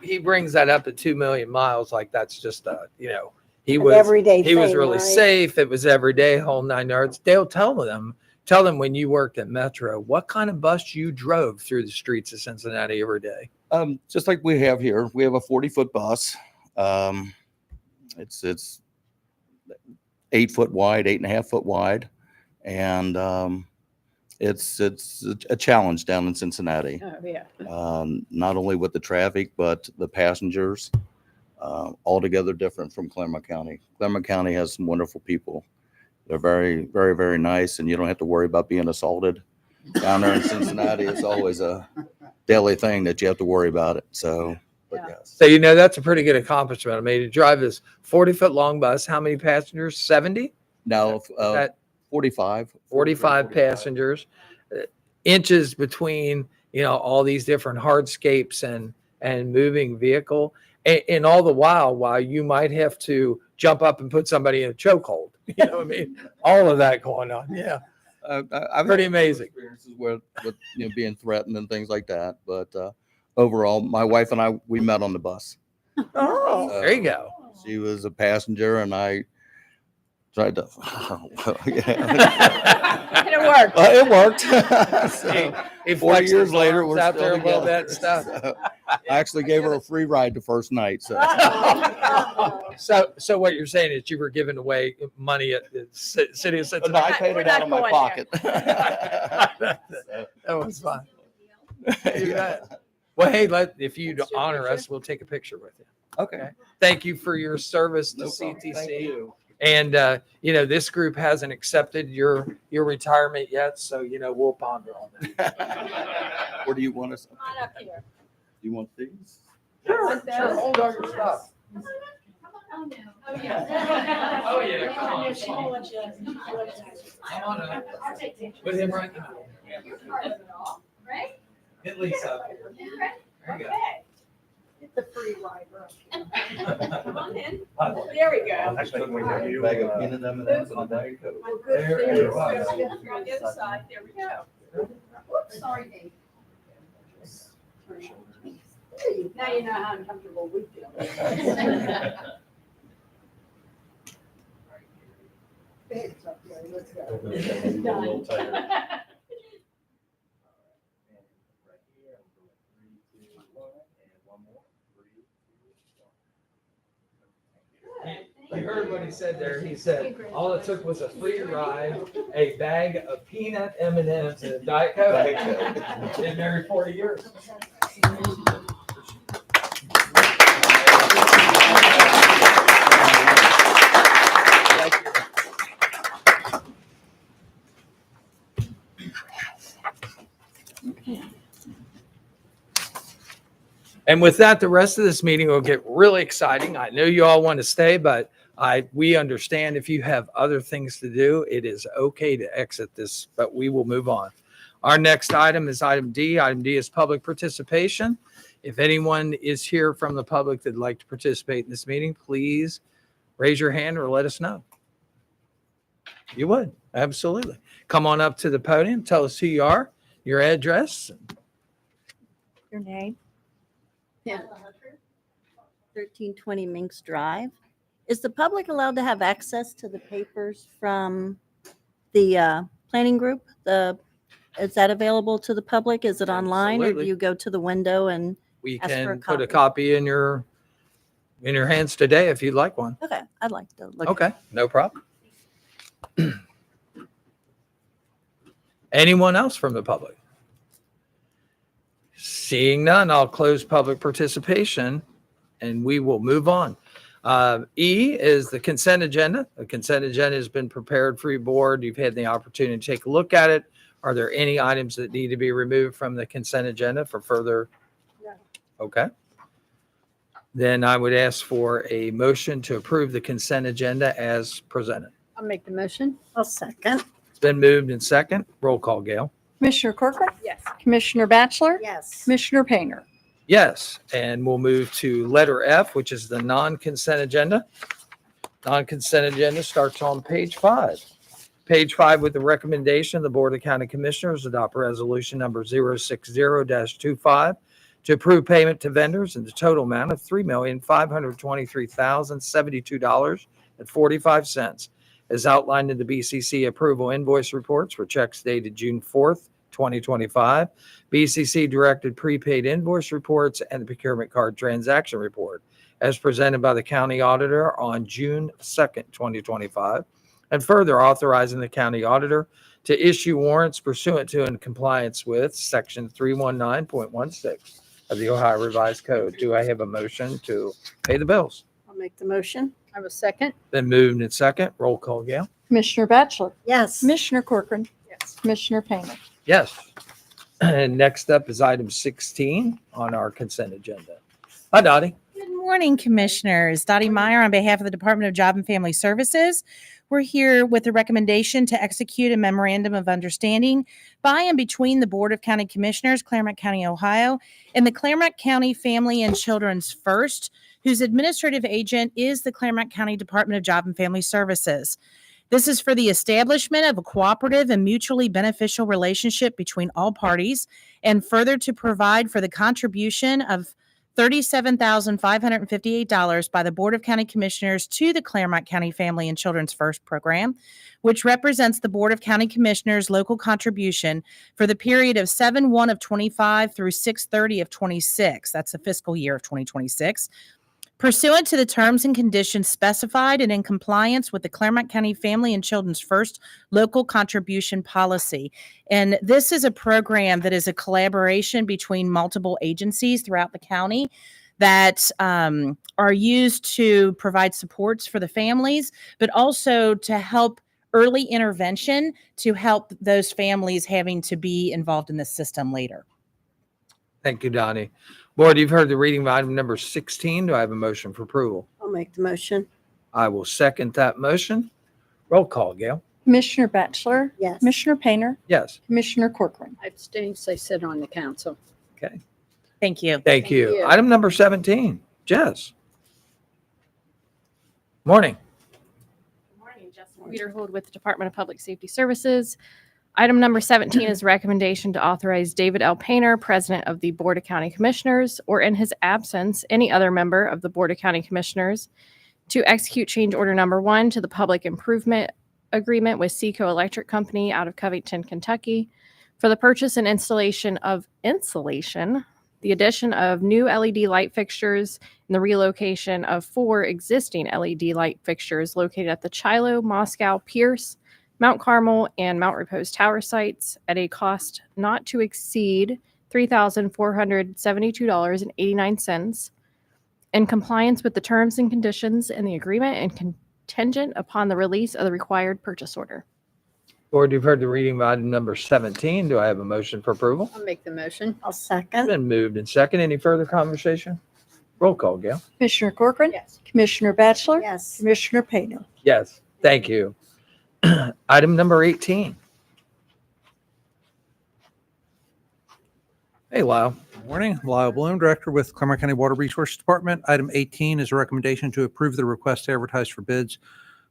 [SPEAKER 1] he brings that up at 2 million miles. Like that's just, he was
[SPEAKER 9] everyday
[SPEAKER 1] he was
[SPEAKER 9] thing,
[SPEAKER 1] really
[SPEAKER 9] right?
[SPEAKER 1] safe. It was every day, whole 9 yards. Dale, tell them when you worked at Metro, what kind of bus you drove through the streets of Cincinnati every day.
[SPEAKER 14] Just like we have here, we have a 40-foot bus. It's 8 foot wide, 8.5 foot wide, and it's a challenge down in Cincinnati.
[SPEAKER 8] Oh, yeah.
[SPEAKER 14] Not only with the traffic, but the passengers. Altogether different from Clermont County. Clermont County has some wonderful people. They're very, very, very nice, and you don't have to worry about being assaulted. Down there in Cincinnati, it's always a daily thing that you have to worry about it. So, but
[SPEAKER 8] Yeah.
[SPEAKER 14] yes.
[SPEAKER 1] So, that's a pretty good accomplishment. I mean, to drive this 40-foot long bus, how many passengers? 70?
[SPEAKER 14] Now,
[SPEAKER 1] That
[SPEAKER 14] 45.
[SPEAKER 1] 45 passengers, inches between, all these different hardscapes and moving vehicle. And all the while you might have to jump up and put somebody in a chokehold. You know what I mean? All of that going on. Yeah.
[SPEAKER 14] I've
[SPEAKER 1] Pretty
[SPEAKER 14] had
[SPEAKER 1] amazing.
[SPEAKER 14] experiences with being threatened and things like that. But overall, my wife and I, we met on the bus.
[SPEAKER 9] Oh,
[SPEAKER 1] There you go.
[SPEAKER 14] She was a passenger, and I tried to.
[SPEAKER 8] And it worked.
[SPEAKER 14] It worked. So,
[SPEAKER 1] He
[SPEAKER 14] 40
[SPEAKER 1] flexed
[SPEAKER 14] years
[SPEAKER 1] his
[SPEAKER 14] later,
[SPEAKER 1] arms
[SPEAKER 14] we're
[SPEAKER 1] out
[SPEAKER 14] still
[SPEAKER 1] there a little
[SPEAKER 14] together.
[SPEAKER 1] bit stuff.
[SPEAKER 14] So, I actually gave her a free ride the first night. So
[SPEAKER 1] So what you're saying is you were giving away money at the city of
[SPEAKER 14] no,
[SPEAKER 1] Cincinnati.
[SPEAKER 14] I paid
[SPEAKER 8] We're
[SPEAKER 14] it out
[SPEAKER 8] not
[SPEAKER 14] of my
[SPEAKER 8] going
[SPEAKER 14] pocket.
[SPEAKER 1] That was fun. You bet. Well, hey, if you'd honor us, we'll take a picture with you.
[SPEAKER 14] Okay.
[SPEAKER 1] Thank you for your service to
[SPEAKER 14] No problem.
[SPEAKER 1] CTC.
[SPEAKER 14] Thank you.
[SPEAKER 1] And this group hasn't accepted your retirement yet, so we'll ponder on that.
[SPEAKER 14] What do you want us?
[SPEAKER 8] Come on up here.
[SPEAKER 14] You want these?
[SPEAKER 1] Sure, hold all your stuff.
[SPEAKER 3] Oh, yeah. Oh, yeah, come on. Come on up. Put him right now. Get Lisa up here. There you go.
[SPEAKER 8] Get the free ride.
[SPEAKER 3] Come
[SPEAKER 8] on in.
[SPEAKER 3] Hi.
[SPEAKER 8] There we go.
[SPEAKER 12] Actually, can we have you?
[SPEAKER 14] Bag of peanut M&Ms and a bag of Coke.
[SPEAKER 8] Well, good
[SPEAKER 3] There
[SPEAKER 8] for
[SPEAKER 3] you
[SPEAKER 8] you.
[SPEAKER 3] go.
[SPEAKER 8] On the other side, there we go. Whoops, sorry, Dave. Now you know how uncomfortable we feel. It's up there, let's go. Done.
[SPEAKER 1] You heard what he said there. He said all it took was a free ride, a bag of peanut M&Ms, and a Diet Coke. Been married 40 years. And with that, the rest of this meeting will get really exciting. I know you all want to stay, but we understand if you have other things to do, it is okay to exit this, but we will move on. Our next item is item D. Item D is public participation. If anyone is here from the public that'd like to participate in this meeting, please raise your hand or let us know. You would, absolutely. Come on up to the podium, tell us who you are, your address.
[SPEAKER 9] Your name? Yeah. 1320 Minks Drive. Is the public allowed to have access to the papers from the planning group? Is that available to the public? Is it online, or do
[SPEAKER 1] Absolutely.
[SPEAKER 9] you go to the window and?
[SPEAKER 1] We
[SPEAKER 9] Ask for a
[SPEAKER 1] can put a
[SPEAKER 9] copy.
[SPEAKER 1] copy in your hands today if you'd like one.
[SPEAKER 9] Okay, I'd like to look.
[SPEAKER 1] Okay, no problem. Anyone else from the public? Seeing none, I'll close public participation and we will move on. E is the consent agenda. The consent agenda has been prepared for your board. You've had the opportunity to take a look at it. Are there any items that need to be removed from the consent agenda for further?
[SPEAKER 8] No.
[SPEAKER 1] Okay. Then I would ask for a motion to approve the consent agenda as presented.
[SPEAKER 8] I'll make the motion.
[SPEAKER 9] I'll second.
[SPEAKER 1] It's been moved and second. Roll call, Gail.
[SPEAKER 4] Commissioner Corcoran,
[SPEAKER 8] Yes.
[SPEAKER 4] Commissioner Batchelor,
[SPEAKER 9] Yes.
[SPEAKER 4] Commissioner Painter.
[SPEAKER 1] Yes, and we'll move to letter F, which is the non-consent agenda. Non-consent agenda starts on page 5. Page 5 with the recommendation, the Board of County Commissioners adopt resolution number 060-25 to approve payment to vendors in the total amount of $3,523,072.45 as outlined in the BCC approval invoice reports for checks dated June 4th, 2025, BCC directed prepaid invoice reports, and the procurement card transaction report as presented by the county auditor on June 2nd, 2025, and further authorizing the county auditor to issue warrants pursuant to and compliance with section 319.16 of the Ohio Revised Code. Do I have a motion to pay the bills?
[SPEAKER 9] I'll make the motion.
[SPEAKER 8] I have a second.
[SPEAKER 1] Then moved in second. Roll call, Gail.
[SPEAKER 4] Commissioner Batchelor,
[SPEAKER 9] Yes.
[SPEAKER 4] Commissioner Corcoran,
[SPEAKER 8] Yes.
[SPEAKER 4] Commissioner Painter.
[SPEAKER 1] Yes. And next up is item 16 on our consent agenda. Hi, Dottie.
[SPEAKER 15] Good morning, Commissioners. Dottie Meyer on behalf of the Department of Job and Family Services. We're here with a recommendation to execute a memorandum of understanding by and between the Board of County Commissioners, Clermont County, Ohio, and the Clermont County Family and Children's First, whose administrative agent is the Clermont County Department of Job and Family Services. This is for the establishment of a cooperative and mutually beneficial relationship between all parties, and further to provide for the contribution of $37,558 by the Board of County Commissioners to the Clermont County Family and Children's First program, which represents the Board of County Commissioners' local contribution for the period of 7/1 of 25 through 6/30 of 26. That's the fiscal year of 2026. Pursuant to the terms and conditions specified and in compliance with the Clermont County Family and Children's First local contribution policy. And this is a program that is a collaboration between multiple agencies throughout the county that are used to provide supports for the families, but also to help early intervention to help those families having to be involved in the system later.
[SPEAKER 1] Thank you, Donnie. Board, you've heard the reading of item number 16. Do I have a motion for approval?
[SPEAKER 9] I'll make the motion.
[SPEAKER 1] I will second that motion. Roll call, Gail.
[SPEAKER 4] Commissioner Batchelor,
[SPEAKER 9] Yes.
[SPEAKER 4] Commissioner Painter,
[SPEAKER 1] Yes.
[SPEAKER 4] Commissioner Corcoran.
[SPEAKER 8] I abstain because I sit on the council.
[SPEAKER 1] Okay.
[SPEAKER 15] Thank you.
[SPEAKER 1] Thank you.
[SPEAKER 8] you.
[SPEAKER 1] Item number 17, Jess. Morning.
[SPEAKER 16] Good morning, Justin Peterhold with the Department of Public Safety Services. Item number 17 is recommendation to authorize David L. Painter, President of the Board of County Commissioners, or in his absence, any other member of the Board of County Commissioners, to execute change order number 1 to the public improvement agreement with Seco Electric Company out of Covington, Kentucky, for the purchase and installation of insulation, the addition of new LED light fixtures, and the relocation of 4 existing LED light fixtures located at the Chilo, Moscow, Pierce, Mount Carmel, and Mount Repose tower sites at a cost not to exceed $3,472.89 in compliance with the terms and conditions in the agreement and contingent upon the release of the required purchase order.
[SPEAKER 1] Board, you've heard the reading of item number 17. Do I have a motion for approval?
[SPEAKER 8] I'll make the motion.
[SPEAKER 9] I'll
[SPEAKER 1] It's
[SPEAKER 9] second.
[SPEAKER 1] been moved and second. Any further conversation? Roll call, Gail.
[SPEAKER 4] Commissioner Corcoran.
[SPEAKER 8] Yes.
[SPEAKER 4] Commissioner Batchelor.
[SPEAKER 9] Yes.
[SPEAKER 4] Commissioner Painter.
[SPEAKER 1] Yes. Thank you. Item number 18. Hey, Lyle.
[SPEAKER 17] Morning, Lyle Bloom, Director with Clermont County Water Resources Department. Item 18 is a recommendation to approve the request to advertise for bids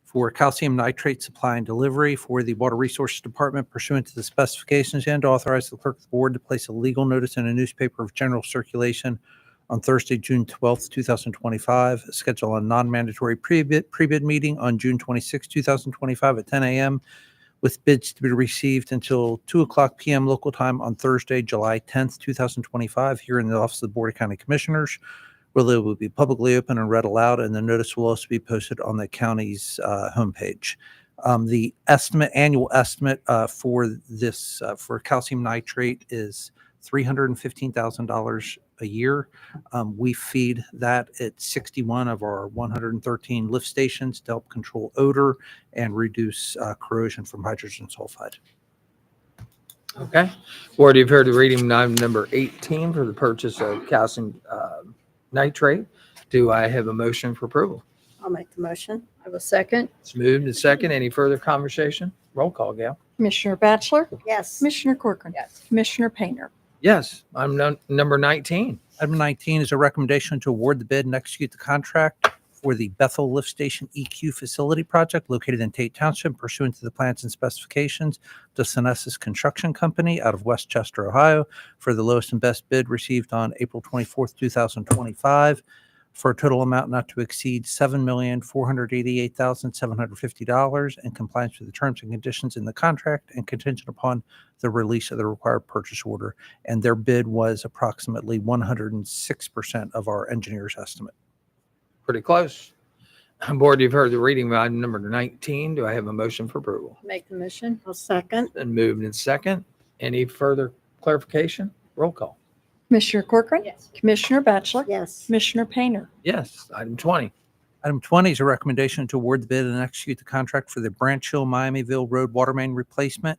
[SPEAKER 17] for calcium nitrate supply and delivery for the Water Resources Department pursuant to the specifications, and to authorize the clerk of the board to place a legal notice in a newspaper of general circulation on Thursday, June 12th, 2025. Schedule a non-mandatory pre-bid meeting on June 26, 2025 at 10 a.m. with bids to be received until 2:00 p.m. local time on Thursday, July 10th, 2025, here in the Office of the Board of County Commissioners, where it will be publicly open and read aloud, and the notice will also be posted on the county's homepage. The annual estimate for this, for calcium nitrate is $315,000 a year. We feed that at 61 of our 113 lift stations to help control odor and reduce corrosion from hydrogen sulfide.
[SPEAKER 1] Okay. Board, you've heard the reading of item number 18 for the purchase of calcium nitrate. Do I have a motion for approval?
[SPEAKER 9] I'll make the motion.
[SPEAKER 8] I will second.
[SPEAKER 1] It's moved and second. Any further conversation? Roll call, Gail.
[SPEAKER 4] Commissioner Batchelor.
[SPEAKER 9] Yes.
[SPEAKER 4] Commissioner Corcoran.
[SPEAKER 8] Yes.
[SPEAKER 4] Commissioner Painter.
[SPEAKER 1] Yes. Item number 19.
[SPEAKER 17] Item 19 is a recommendation to award the bid and execute the contract for the Bethel Lift Station EQ Facility Project located in Tate Township pursuant to the plans and specifications to Synesis Construction Company out of Westchester, Ohio, for the lowest and best bid received on April 24th, 2025, for a total amount not to exceed $7,488,750 in compliance with the terms and conditions in the contract and contingent upon the release of the required purchase order. And their bid was approximately 106% of our engineer's estimate.
[SPEAKER 1] Pretty close. Board, you've heard the reading of item number 19. Do I have a motion for approval?
[SPEAKER 8] Make the motion.
[SPEAKER 9] I'll second.
[SPEAKER 1] Been moved and second. Any further clarification? Roll call.
[SPEAKER 4] Commissioner Corcoran.
[SPEAKER 8] Yes.
[SPEAKER 4] Commissioner Batchelor.
[SPEAKER 9] Yes.
[SPEAKER 4] Commissioner Painter.
[SPEAKER 1] Yes. Item 20.
[SPEAKER 17] Item 20 is a recommendation to award the bid and execute the contract for the Branch Hill Miamiville Road water main replacement.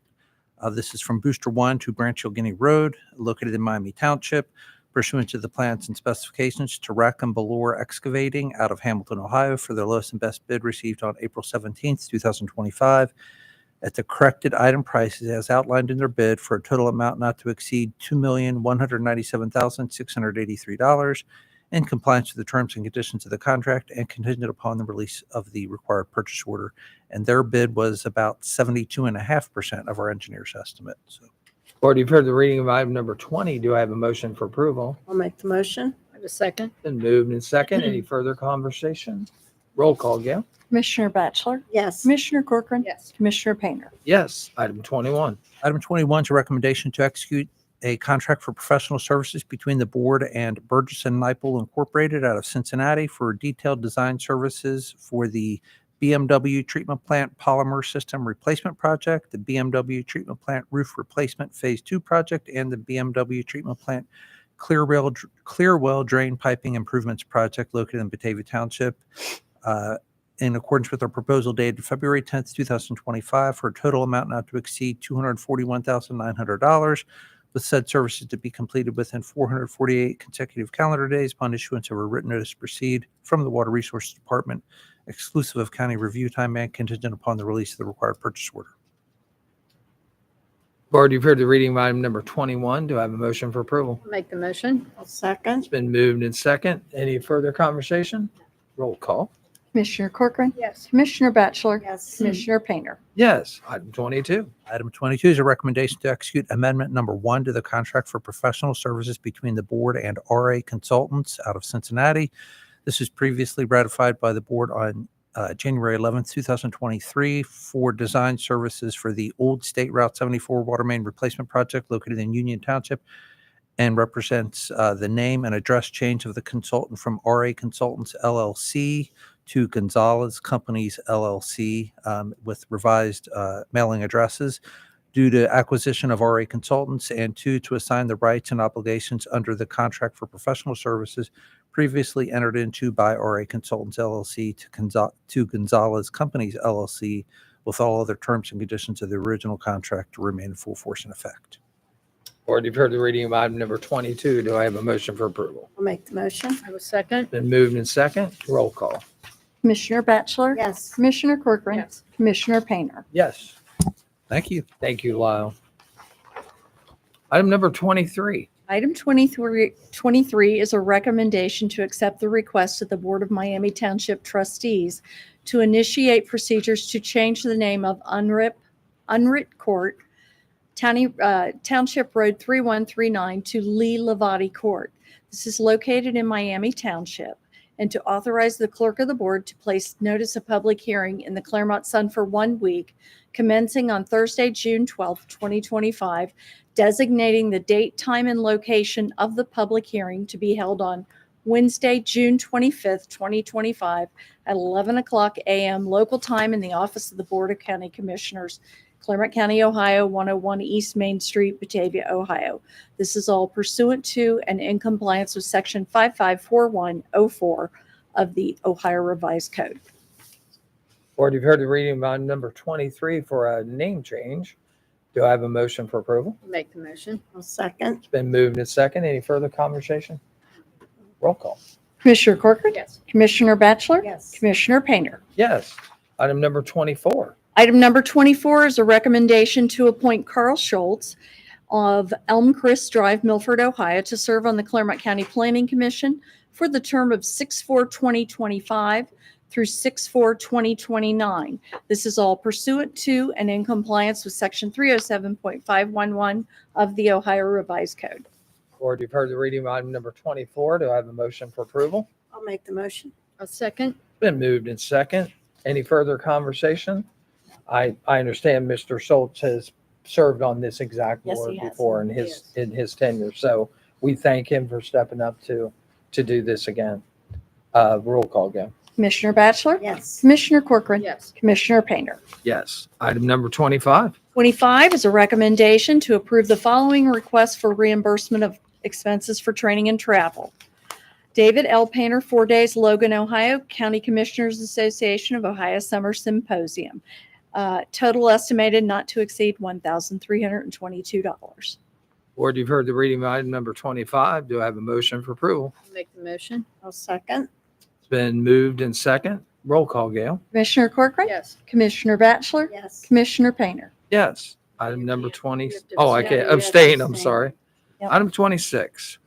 [SPEAKER 17] This is from Booster 1 to Branch Hill Guinea Road, located in Miami Township, pursuant to the plans and specifications to Rackham Ballore Excavating out of Hamilton, Ohio, for their lowest and best bid received on April 17th, 2025, at the corrected item prices as outlined in their bid, for a total amount not to exceed $2,197,683 in compliance with the terms and conditions of the contract and contingent upon the release of the required purchase order. And their bid was about 72.5% of our engineer's estimate. So
[SPEAKER 1] Board, you've heard the reading of item number 20. Do I have a motion for approval?
[SPEAKER 9] I'll make the motion.
[SPEAKER 8] I will second.
[SPEAKER 1] Been moved and second. Any further conversation? Roll call, Gail.
[SPEAKER 4] Commissioner Batchelor.
[SPEAKER 9] Yes.
[SPEAKER 4] Commissioner Corcoran.
[SPEAKER 8] Yes.
[SPEAKER 4] Commissioner Painter.
[SPEAKER 1] Yes. Item 21.
[SPEAKER 17] Item 21 is a recommendation to execute a contract for professional services between the board and Burgess and Nyepel Incorporated out of Cincinnati for detailed design services for the BMW treatment plant polymer system replacement project, the BMW treatment plant roof replacement phase 2 project, and the BMW treatment plant clear well drain piping improvements project located in Batavia Township, in accordance with our proposal dated February 10th, 2025, for a total amount not to exceed $241,900, with said services to be completed within 448 consecutive calendar days upon issuance of a written notice to proceed from the Water Resources Department, exclusive of county review time and contingent upon the release of the required purchase order.
[SPEAKER 1] Board, you've heard the reading of item number 21. Do I have a motion for approval?
[SPEAKER 8] I'll make the motion.
[SPEAKER 9] I'll second.
[SPEAKER 1] It's been moved and second. Any further conversation? Roll call.
[SPEAKER 4] Commissioner Corcoran.
[SPEAKER 8] Yes.
[SPEAKER 4] Commissioner Batchelor.
[SPEAKER 9] Yes.
[SPEAKER 4] Commissioner Painter.
[SPEAKER 1] Yes. Item 22.
[SPEAKER 17] Item 22 is a recommendation to execute amendment number 1 to the contract for professional services between the board and RA Consultants out of Cincinnati. This was previously ratified by the board on January 11th, 2023 for design services for the Old State Route 74 water main replacement project located in Union Township, and represents the name and address change of the consultant from RA Consultants LLC to Gonzalez Companies LLC with revised mailing addresses due to acquisition of RA Consultants, and 2, to assign the rights and obligations under the contract for professional services previously entered into by RA Consultants LLC to Gonzalez Companies LLC, with all other terms and conditions of the original contract to remain in full force and effect.
[SPEAKER 1] Board, you've heard the reading of item number 22. Do I have a motion for approval?
[SPEAKER 9] I'll make the motion.
[SPEAKER 8] I will second.
[SPEAKER 1] Been moved and second. Roll call.
[SPEAKER 4] Commissioner Batchelor.
[SPEAKER 9] Yes.
[SPEAKER 4] Commissioner Corcoran.
[SPEAKER 8] Yes.
[SPEAKER 4] Commissioner Painter.
[SPEAKER 1] Yes.
[SPEAKER 17] Thank you.
[SPEAKER 1] Thank you, Lyle. Item number 23.
[SPEAKER 4] Item 23 is a recommendation to accept the request of the Board of Miami Township Trustees to initiate procedures to change the name of Unrit Court, Township Road 3139 to Lee Levati Court. This is located in Miami Township, and to authorize the clerk of the board to place notice of public hearing in the Clermont Sun for 1 week, commencing on Thursday, June 12, 2025, designating the date, time, and location of the public hearing to be held on Wednesday, June 25th, 2025 at 11 o'clock a.m. local time in the office of the Board of County Commissioners, Clermont County, Ohio, 101 East Main Street, Batavia, Ohio. This is all pursuant to and in compliance with Section 554104 of the Ohio Revised Code.
[SPEAKER 1] Board, you've heard the reading of item number 23 for a name change. Do I have a motion for approval?
[SPEAKER 8] I'll make the motion.
[SPEAKER 9] I'll second.
[SPEAKER 1] It's been moved and second. Any further conversation? Roll call.
[SPEAKER 4] Commissioner Corcoran.
[SPEAKER 8] Yes.
[SPEAKER 4] Commissioner Batchelor.
[SPEAKER 9] Yes.
[SPEAKER 4] Commissioner Painter.
[SPEAKER 1] Yes. Item number 24.
[SPEAKER 4] Item number 24 is a recommendation to appoint Carl Schultz of Elmcrest Drive, Milford, Ohio, to serve on the Clermont County Planning Commission for the term of 6/4/2025 through 6/4/2029. This is all pursuant to and in compliance with Section 307.511 of the Ohio Revised Code.
[SPEAKER 1] Board, you've heard the reading of item number 24. Do I have a motion for approval?
[SPEAKER 9] I'll make the motion.
[SPEAKER 8] I'll second.
[SPEAKER 1] Been moved and second. Any further conversation? I understand Mr. Schultz has served on this exact
[SPEAKER 4] Yes,
[SPEAKER 1] board
[SPEAKER 4] he has.
[SPEAKER 1] before in his tenure. So we thank him for stepping up to do this again. Roll call again.
[SPEAKER 4] Commissioner Batchelor.
[SPEAKER 9] Yes.
[SPEAKER 4] Commissioner Corcoran.
[SPEAKER 8] Yes.
[SPEAKER 4] Commissioner Painter.
[SPEAKER 1] Yes. Item number 25.
[SPEAKER 4] 25 is a recommendation to approve the following request for reimbursement of expenses for training and travel. David L. Painter, 4 days, Logan, Ohio, County Commissioners Association of Ohio Summer Symposium. Total estimated not to exceed $1,322.
[SPEAKER 1] Board, you've heard the reading of item number 25. Do I have a motion for approval?
[SPEAKER 8] I'll make the motion.
[SPEAKER 9] I'll second.
[SPEAKER 1] It's been moved and second. Roll call, Gail.
[SPEAKER 4] Commissioner Corcoran.
[SPEAKER 8] Yes.
[SPEAKER 4] Commissioner Batchelor.
[SPEAKER 9] Yes.
[SPEAKER 4] Commissioner Painter.
[SPEAKER 1] Yes. Item number 20.
[SPEAKER 8] You have to
[SPEAKER 1] Oh, I
[SPEAKER 8] abstain.
[SPEAKER 1] can't
[SPEAKER 8] You have to
[SPEAKER 1] abstain. I'm
[SPEAKER 8] abstain.
[SPEAKER 1] sorry.
[SPEAKER 4] Yep.
[SPEAKER 1] Item 26.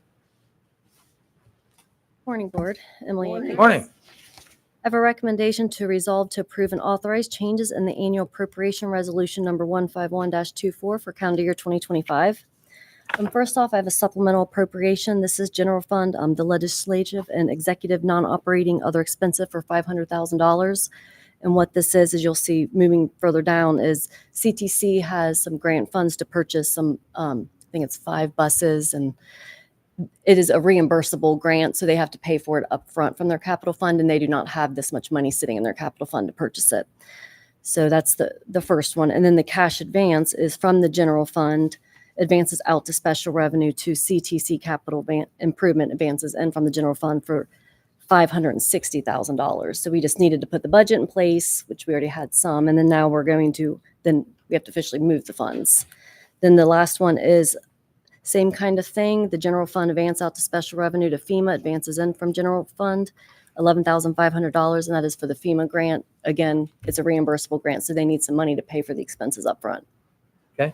[SPEAKER 18] Morning, Board. Emily. Akins.
[SPEAKER 1] Morning.
[SPEAKER 18] I have a recommendation to resolve to approve and authorize changes in the annual appropriation resolution number 151-24 for calendar year 2025. First off, I have a supplemental appropriation. This is general fund, the legislative and executive non-operating other expensive for $500,000. And what this is you'll see moving further down is CTC has some grant funds to purchase some, I think it's 5 buses, and it is a reimbursable grant, so they have to pay for it up front from their capital fund, and they do not have this much money sitting in their capital fund to purchase it. So that's the first one. And then the cash advance is from the general fund, advances out to special revenue to CTC capital improvement advances, and from the general fund for $560,000. So we just needed to put the budget in place, which we already had some, and then now we have to officially move the funds. Then the last one is Same kind of thing, the general fund advance out to special revenue to FEMA, advances in from general fund, $11,500, and that is for the FEMA grant. Again, it's a reimbursable grant, so they need some money to pay for the expenses up front.
[SPEAKER 1] Okay.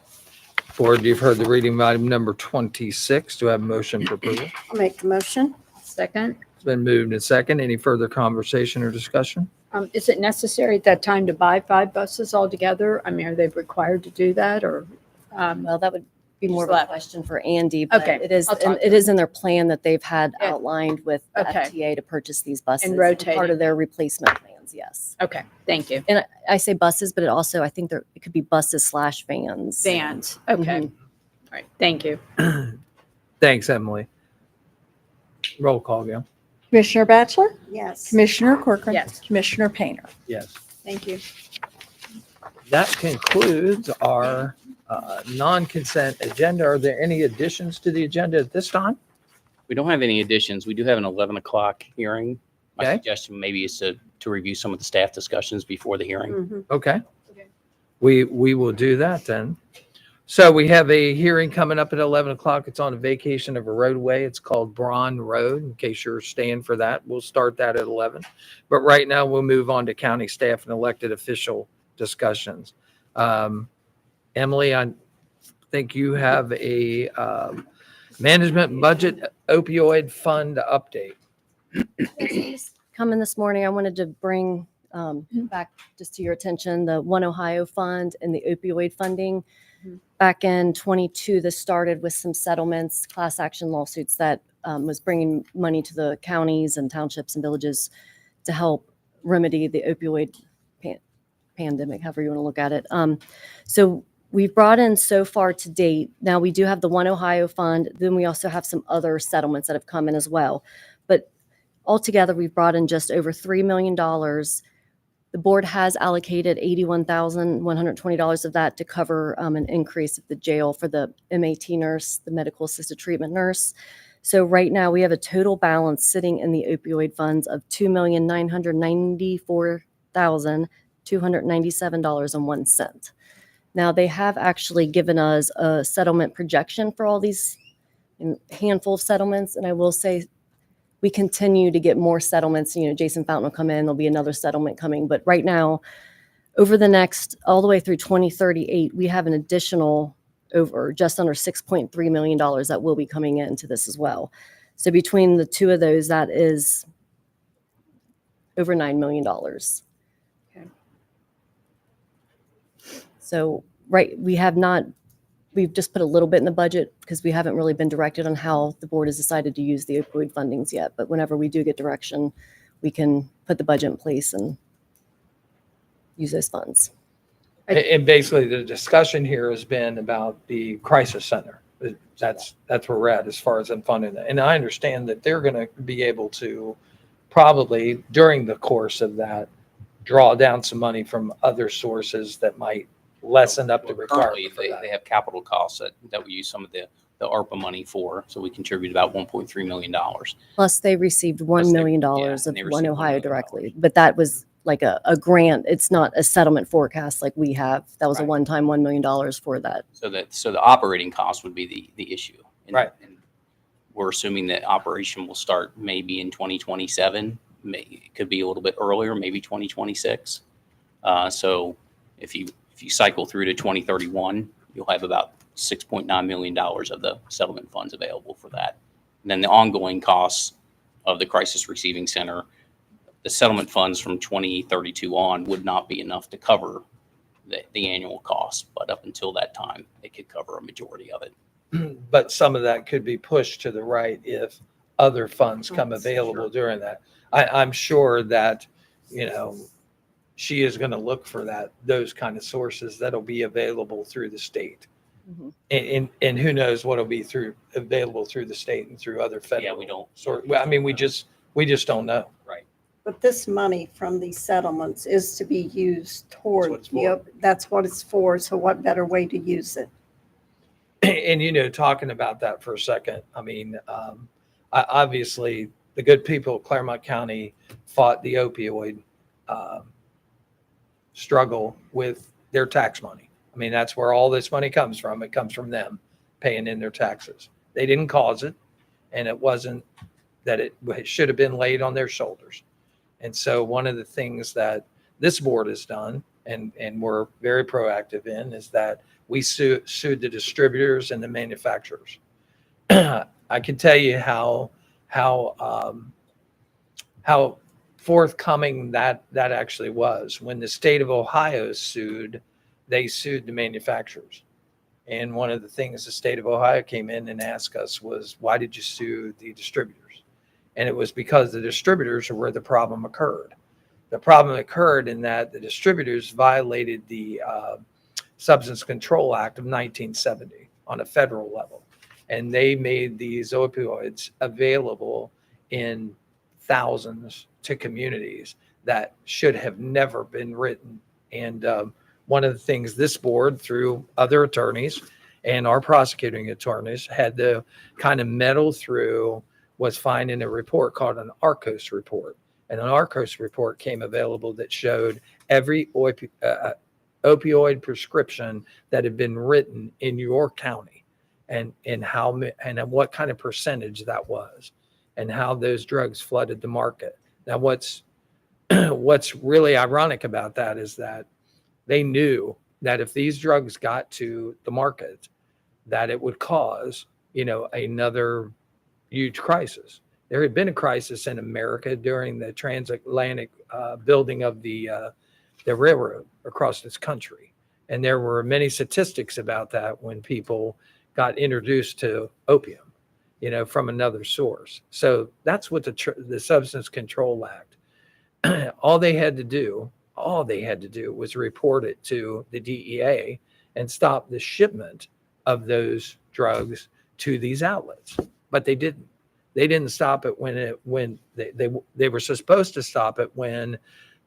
[SPEAKER 1] Board, you've heard the reading of item number 26. Do I have a motion for approval?
[SPEAKER 9] I'll make the motion.
[SPEAKER 8] Second.
[SPEAKER 1] It's been moved and second. Any further conversation or discussion?
[SPEAKER 8] Is it necessary at that time to buy 5 buses altogether? I mean, are they required to do that or?
[SPEAKER 18] Well, that would be more of
[SPEAKER 8] Just
[SPEAKER 18] a
[SPEAKER 8] let-
[SPEAKER 18] question for Andy, but
[SPEAKER 8] Okay,
[SPEAKER 18] it is,
[SPEAKER 8] I'll talk to
[SPEAKER 18] it is in their plan that they've had
[SPEAKER 8] Yeah.
[SPEAKER 18] outlined with the
[SPEAKER 8] Okay.
[SPEAKER 18] FTA to purchase these buses.
[SPEAKER 8] And
[SPEAKER 18] Part of their replacement plans, yes.
[SPEAKER 8] Okay, thank you.
[SPEAKER 18] And I say buses, but it also, I think it could be buses / vans.
[SPEAKER 8] Vans, okay.
[SPEAKER 18] Mhm.
[SPEAKER 8] All right, thank you.
[SPEAKER 1] Thanks, Emily. Roll call, Gail.
[SPEAKER 4] Commissioner Batchelor?
[SPEAKER 9] Yes.
[SPEAKER 4] Commissioner Corcoran?
[SPEAKER 8] Yes.
[SPEAKER 4] Commissioner Painter?
[SPEAKER 1] Yes.
[SPEAKER 8] Thank you.
[SPEAKER 1] That concludes our non-consent agenda. Are there any additions to the agenda at this time?
[SPEAKER 19] We don't have any additions. We do have an 11 o'clock hearing. My
[SPEAKER 1] Okay.
[SPEAKER 19] suggestion maybe is to review some of the staff discussions before the hearing.
[SPEAKER 9] Mhm.
[SPEAKER 1] Okay. We will do that then. So we have a hearing coming up at 11 o'clock. It's on a vacation of a roadway. It's called Braun Road, in case you're staying for that. We'll start that at 11. But right now, we'll move on to county staff and elected official discussions. Emily, I think you have a management budget opioid fund update.
[SPEAKER 18] Coming this morning, I wanted to bring back just to your attention the One Ohio Fund and the opioid funding. Back in 22, this started with some settlements, class action lawsuits that was bringing money to the counties and townships and villages to help remedy the opioid pandemic, however you want to look at it. So we've brought in so far to date. Now we do have the One Ohio Fund. Then we also have some other settlements that have come in as well. But altogether, we've brought in just over $3 million. The board has allocated $81,120 of that to cover an increase of the jail for the MAT nurse, the medical assisted treatment nurse. So right now we have a total balance sitting in the opioid funds of $2,994,297.01. Now they have actually given us a settlement projection for all these handful of settlements, and I will say we continue to get more settlements. You know, Jason Fountain will come in, there'll be another settlement coming. But right now, over the next, all the way through 2038, we have an additional over just under $6.3 million that will be coming into this as well. So between the two of those, that is over $9 million.
[SPEAKER 8] Okay.
[SPEAKER 18] So, right, we've just put a little bit in the budget because we haven't really been directed on how the board has decided to use the opioid fundings yet. But whenever we do get direction, we can put the budget in place and use those funds.
[SPEAKER 1] And basically, the discussion here has been about the crisis center. That's where we're at as far as in funding that. And I understand that they're going to be able to probably, during the course of that, draw down some money from other sources that might lessen up the
[SPEAKER 19] Currently,
[SPEAKER 1] requirement for that.
[SPEAKER 19] they have capital costs that we use some of the ARPA money for. So we contribute about $1.3 million.
[SPEAKER 18] Plus, they received $1 million of
[SPEAKER 19] and they
[SPEAKER 18] One
[SPEAKER 19] received $1
[SPEAKER 18] Ohio
[SPEAKER 19] million.
[SPEAKER 18] directly. But that was like a grant. It's not a settlement forecast like we have. That was a one-time $1 million for that.
[SPEAKER 19] So the operating cost would be the issue. And-
[SPEAKER 1] Right.
[SPEAKER 19] and we're assuming that operation will start maybe in 2027. It could be a little bit earlier, maybe 2026. So if you cycle through to 2031, you'll have about $6.9 million of the settlement funds available for that. And then the ongoing costs of the crisis receiving center, the settlement funds from 2032 on would not be enough to cover the annual cost. But up until that time, it could cover a majority of it.
[SPEAKER 1] But some of that could be pushed to the right if other funds come available during that. I'm sure that, she is going to look for those kind of sources that'll be available through the state. And who knows what'll be available through the state and through other federal.
[SPEAKER 19] Yeah, we don't.
[SPEAKER 1] We just don't know.
[SPEAKER 19] Right.
[SPEAKER 9] But this money from these settlements is to be used toward,
[SPEAKER 1] That's what it's for.
[SPEAKER 9] that's what it's for. So what better way to use it?
[SPEAKER 1] And, talking about that for a second, obviously the good people of Clermont County fought the opioid struggle with their tax money. That's where all this money comes from. It comes from them. paying in their taxes. They didn't cause it, and it wasn't that it should have been laid on their shoulders. And so one of the things that this board has done, and we're very proactive in, is that we sued the distributors and the manufacturers. I can tell you how forthcoming that actually was. When the state of Ohio sued, they sued the manufacturers. And one of the things the state of Ohio came in and asked us was, why did you sue the distributors? And it was because the distributors are where the problem occurred. The problem occurred in that the distributors violated the Substance Control Act of 1970 on a federal level. And they made these opioids available in thousands to communities that should have never been written. And one of the things this board, through other attorneys and our prosecuting attorneys, had to kind of meddle through was finding a report called an ARCOS report. And an ARCOS report came available that showed every opioid prescription that had been written in your county, and how and what kind of percentage that was, and how those drugs flooded the market. Now, what's really ironic about that is that they knew that if these drugs got to the market, that it would cause, another huge crisis. There had been a crisis in America during the transatlantic building of the railroad across this country. And there were many statistics about that when people got introduced to opium, from another source. So that's what the Substance Control Act, all they had to do was report it to the DEA and stop the shipment of those drugs to these outlets. But they didn't. They didn't stop it when they were supposed to stop it when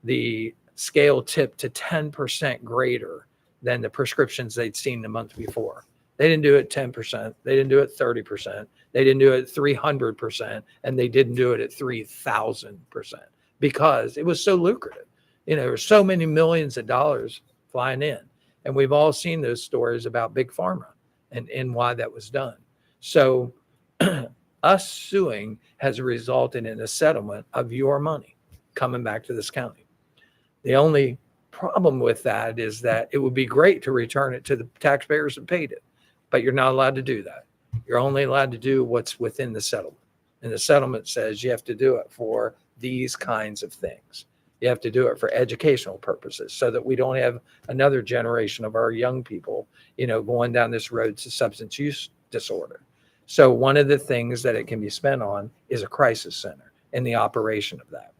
[SPEAKER 1] the scale tipped to 10% greater than the prescriptions they'd seen the month before. They didn't do it 10%. They didn't do it 30%. They didn't do it 300%. And they didn't do it at 3,000% because it was so lucrative. There were so many millions of dollars flying in. And we've all seen those stories about Big Pharma and why that was done. So us suing has resulted in a settlement of your money coming back to this county. The only problem with that is that it would be great to return it to the taxpayers that paid it, but you're not allowed to do that. You're only allowed to do what's within the settlement. And the settlement says you have to do it for these kinds of things. You have to do it for educational purposes so that we don't have another generation of our young people, going down this road to substance use disorder. So one of the things that it can be spent on is a crisis center and the operation of that.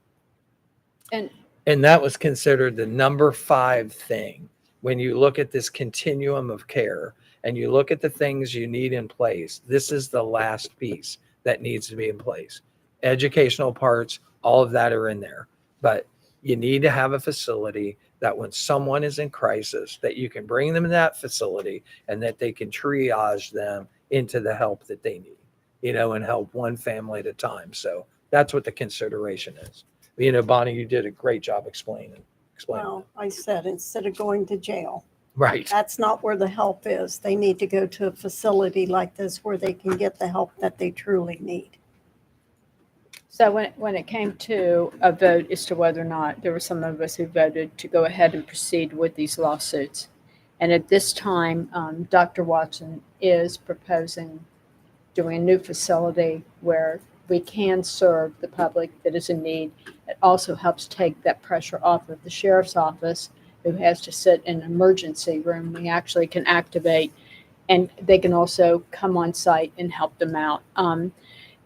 [SPEAKER 1] And that was considered the number 5 thing when you look at this continuum of care and you look at the things you need in place. This is the last piece that needs to be in place. Educational parts, all of that are in there. But you need to have a facility that when someone is in crisis, that you can bring them in that facility and that they can triage them into the help that they need, and help one family at a time. So that's what the consideration is. Bonnie, you did a great job explaining.
[SPEAKER 9] Well, I said, instead of going to jail.
[SPEAKER 1] Right.
[SPEAKER 9] That's not where the help is. They need to go to a facility like this where they can get the help that they truly need.
[SPEAKER 8] So when it came to a vote as to whether or not, there were some of us who voted to go ahead and proceed with these lawsuits. And at this time, Dr. Watson is proposing doing a new facility where we can serve the public that is in need. It also helps take that pressure off of the sheriff's office, who has to sit in an emergency room. We actually can activate, and they can also come on site and help them out.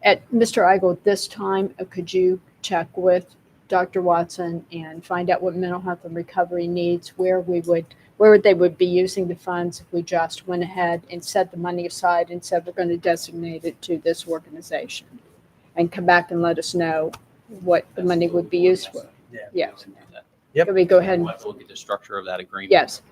[SPEAKER 8] At Mr. Eigel, this time, could you check with Dr. Watson and find out what mental health and recovery needs, where they would be using the funds if we just went ahead and set the money aside and said we're going to designate it to this organization, and come back and let us know what the money would be used for? Yes.
[SPEAKER 1] Yep.
[SPEAKER 8] Can we go ahead
[SPEAKER 19] We'll
[SPEAKER 8] and,
[SPEAKER 19] have to look at the structure of that agreement.
[SPEAKER 8] Yes.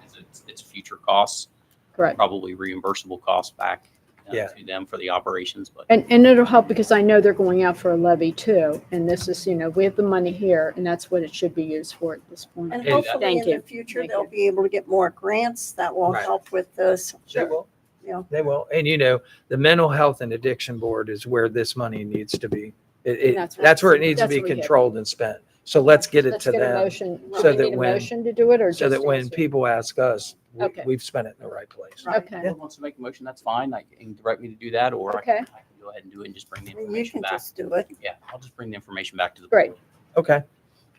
[SPEAKER 19] It's future costs,
[SPEAKER 8] correct.
[SPEAKER 19] probably reimbursable costs back
[SPEAKER 1] Yeah.
[SPEAKER 19] to them for the operations, but
[SPEAKER 8] And it'll help because I know they're going out for a levy too. And this is, we have the money here and that's what it should be used for at this point.
[SPEAKER 9] And hopefully
[SPEAKER 8] Thank
[SPEAKER 9] in
[SPEAKER 8] you.
[SPEAKER 9] the future,
[SPEAKER 8] Thank
[SPEAKER 9] they'll
[SPEAKER 8] you.
[SPEAKER 9] be able to get more grants that will
[SPEAKER 1] Right.
[SPEAKER 9] help with this.
[SPEAKER 1] They will.
[SPEAKER 9] Yeah.
[SPEAKER 1] They will. And the mental health and addiction board is where this money needs to be. That's where it needs to be controlled and spent. So let's get it
[SPEAKER 8] Let's
[SPEAKER 1] to
[SPEAKER 8] get a
[SPEAKER 1] them.
[SPEAKER 8] motion.
[SPEAKER 1] so
[SPEAKER 8] Do we
[SPEAKER 1] that
[SPEAKER 8] need a
[SPEAKER 1] when-
[SPEAKER 8] motion to do it or
[SPEAKER 1] So
[SPEAKER 8] just
[SPEAKER 1] that when
[SPEAKER 8] answer?
[SPEAKER 1] people ask us,
[SPEAKER 8] Okay.
[SPEAKER 1] we've spent it in the right place.
[SPEAKER 8] Okay.
[SPEAKER 19] If anyone wants to make a motion, that's fine. I can direct me to do that, or
[SPEAKER 8] Okay.
[SPEAKER 19] I can go ahead and do it and just bring the
[SPEAKER 9] You
[SPEAKER 19] information
[SPEAKER 9] can
[SPEAKER 19] back.
[SPEAKER 9] just do it.
[SPEAKER 19] Yeah, I'll just bring the information back to the
[SPEAKER 8] Great.
[SPEAKER 19] board.
[SPEAKER 1] Okay.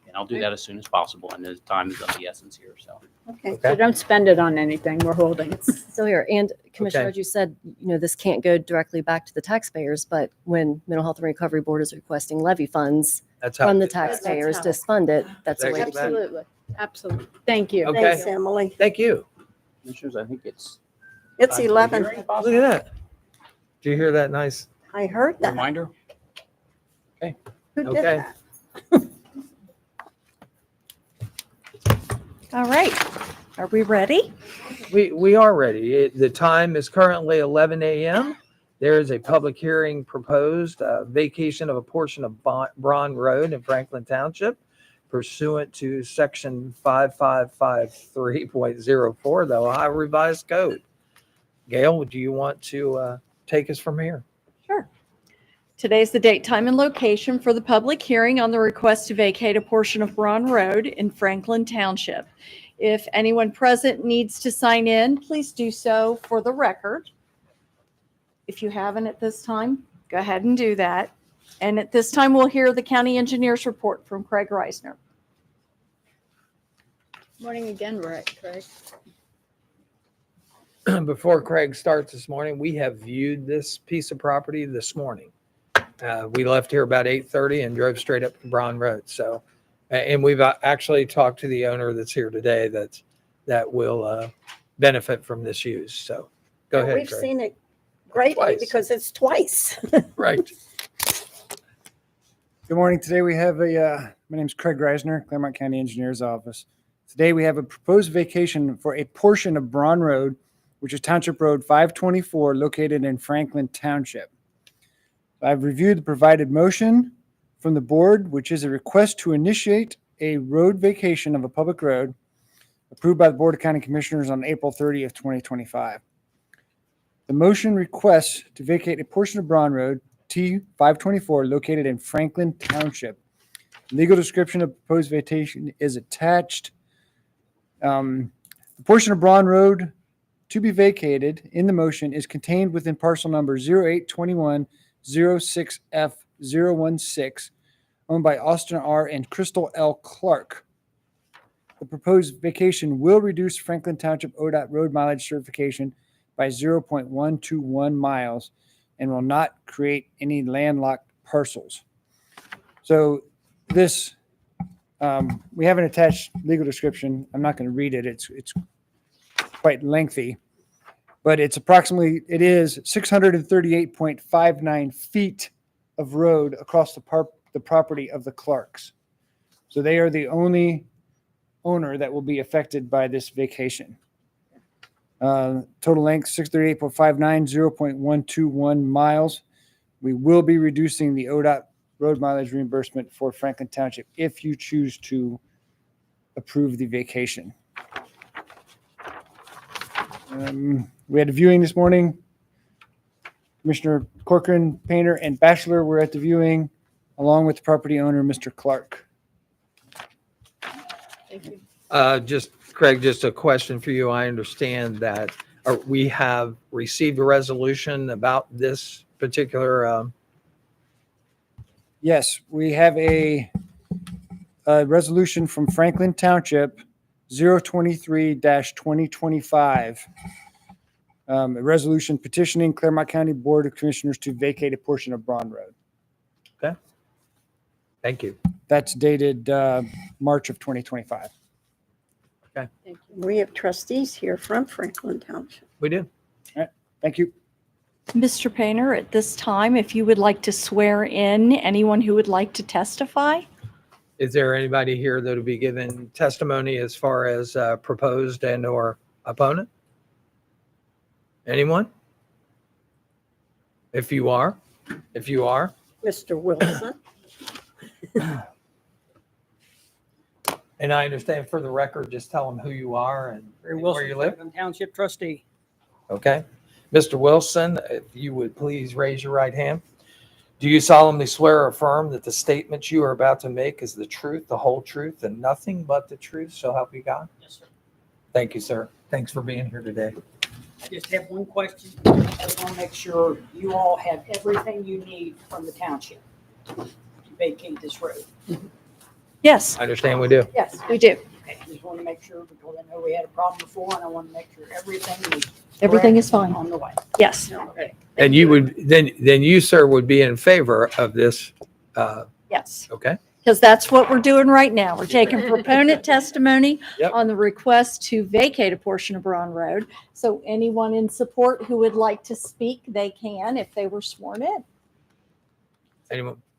[SPEAKER 19] And I'll do that as soon as possible. And the time is of the essence here, so.
[SPEAKER 9] Okay.
[SPEAKER 8] So don't spend it on anything. We're holding it.
[SPEAKER 18] Still here. And Commissioner,
[SPEAKER 1] Okay.
[SPEAKER 18] as you said, this can't go directly back to the taxpayers, but when Mental Health and Recovery Board is requesting levy funds
[SPEAKER 1] That's how.
[SPEAKER 18] from the
[SPEAKER 1] it is.
[SPEAKER 18] taxpayers
[SPEAKER 9] how-
[SPEAKER 18] to fund it, that's a way to go.
[SPEAKER 8] Absolutely. Absolutely. Thank you.
[SPEAKER 1] Okay.
[SPEAKER 9] Thanks, Emily.
[SPEAKER 1] Thank you.
[SPEAKER 19] Commissioners, I think it's.
[SPEAKER 9] It's
[SPEAKER 19] time for the
[SPEAKER 9] 11.
[SPEAKER 19] hearing,
[SPEAKER 1] Look
[SPEAKER 19] possibly.
[SPEAKER 1] at that. Did you hear that nice?
[SPEAKER 9] I heard that.
[SPEAKER 19] Reminder?
[SPEAKER 9] Who did
[SPEAKER 1] Okay.
[SPEAKER 9] that?
[SPEAKER 4] All right. Are we ready?
[SPEAKER 1] We are ready. The time is currently 11 a.m. There is a public hearing proposed, vacation of a portion of Braun Road in Franklin Township pursuant to section 5553.04 of the Ohio Revised Code. Gail, do you want to take us from here?
[SPEAKER 4] Sure. Today's the date, time, and location for the public hearing on the request to vacate a portion of Braun Road in Franklin Township. If anyone present needs to sign in, please do so for the record. If you haven't at this time, go ahead and do that. And at this time, we'll hear the county engineer's report from Craig Reisner.
[SPEAKER 8] Morning again, Craig.
[SPEAKER 1] Before Craig starts this morning, we have viewed this piece of property this morning. We left here about 8:30 and drove straight up to Braun Road. So, and we've actually talked to the owner that's here today that will benefit from this use. So go
[SPEAKER 9] And
[SPEAKER 1] ahead,
[SPEAKER 9] We've
[SPEAKER 1] Craig.
[SPEAKER 9] seen it greatly
[SPEAKER 1] Twice.
[SPEAKER 9] because it's twice.
[SPEAKER 1] Right.
[SPEAKER 20] Good morning. Today we have my name is Craig Reisner, Clermont County Engineer's Office. Today we have a proposed vacation for a portion of Braun Road, which is Township Road 524, located in Franklin Township. I've reviewed the provided motion from the board, which is a request to initiate a road vacation of a public road approved by the Board of County Commissioners on April 30th, 2025. The motion requests to vacate a portion of Braun Road, T524, located in Franklin Township. Legal description of proposed vacation is attached. The portion of Braun Road to be vacated in the motion is contained within parcel number 082106F016, owned by Austin R. and Crystal L. Clark. The proposed vacation will reduce Franklin Township ODOT road mileage certification by 0.121 miles and will not create any landlocked parcels. So this, we have an attached legal description. I'm not going to read it. It's quite lengthy, but it is 638.59 feet of road across the property of the Clarks. So they are the only owner that will be affected by this vacation. Total length 638.59, 0.121 miles. We will be reducing the ODOT road mileage reimbursement for Franklin Township if you choose to approve the vacation. We had a viewing this morning. Commissioner Corcoran, Painter, and Bachelor were at the viewing, along with the property owner, Mr. Clark.
[SPEAKER 8] Thank you.
[SPEAKER 1] Just Craig, just a question for you. I understand that we have received a resolution about this particular.
[SPEAKER 20] Yes, we have a resolution from Franklin Township 023-2025. A resolution petitioning Clermont County Board of Commissioners to vacate a portion of Braun Road.
[SPEAKER 1] Okay. Thank you.
[SPEAKER 20] That's dated March of 2025.
[SPEAKER 1] Okay.
[SPEAKER 8] Thank you.
[SPEAKER 9] We have trustees here from Franklin Township.
[SPEAKER 1] We do.
[SPEAKER 20] All right. Thank you.
[SPEAKER 4] Mr. Painter, at this time, if you would like to swear in anyone who would like to testify.
[SPEAKER 1] Is there anybody here that will be giving testimony as far as proposed and or opponent? Anyone? If you are.
[SPEAKER 9] Mr. Wilson.
[SPEAKER 1] And I understand for the record, just tell them who you are and
[SPEAKER 21] Barry
[SPEAKER 1] where
[SPEAKER 21] Wilson,
[SPEAKER 1] you live.
[SPEAKER 21] Franklin Township trustee.
[SPEAKER 1] Okay. Mr. Wilson, if you would please raise your right hand. Do you solemnly swear or affirm that the statement you are about to make is the truth, the whole truth, and nothing but the truth? So help you God?
[SPEAKER 21] Yes, sir.
[SPEAKER 1] Thank you, sir. Thanks for being here today.
[SPEAKER 21] I just have one question. I just want to make sure you all have everything you need from the township to vacate this road.
[SPEAKER 4] Yes,
[SPEAKER 1] I understand we do.
[SPEAKER 4] yes, we do.
[SPEAKER 21] Okay, just want to make sure because I know we had a problem before and I want to make sure everything is
[SPEAKER 4] Everything
[SPEAKER 21] correct
[SPEAKER 4] is fine.
[SPEAKER 21] on the way.
[SPEAKER 4] Yes,
[SPEAKER 21] Okay.
[SPEAKER 1] And you would, then you, sir, would be in favor of this,
[SPEAKER 4] yes.
[SPEAKER 1] okay?
[SPEAKER 4] Because that's what we're doing right now. We're taking proponent testimony
[SPEAKER 1] Yep.
[SPEAKER 4] on the request to vacate a portion of Braun Road. So anyone in support who would like to speak, they can if they were sworn in.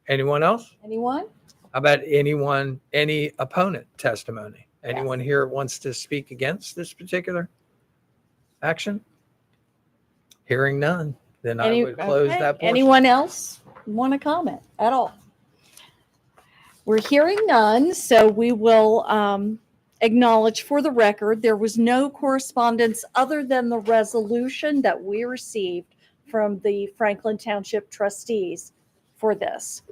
[SPEAKER 1] Anyone else?
[SPEAKER 4] Anyone?
[SPEAKER 1] How about any opponent testimony? Anyone here wants to speak against this particular action? Hearing none, then I would close
[SPEAKER 4] Okay.
[SPEAKER 1] that portion.
[SPEAKER 4] Anyone else want to comment at all? We're hearing none, so we will acknowledge for the record, there was no correspondence other than the resolution that we received from the Franklin Township trustees for this.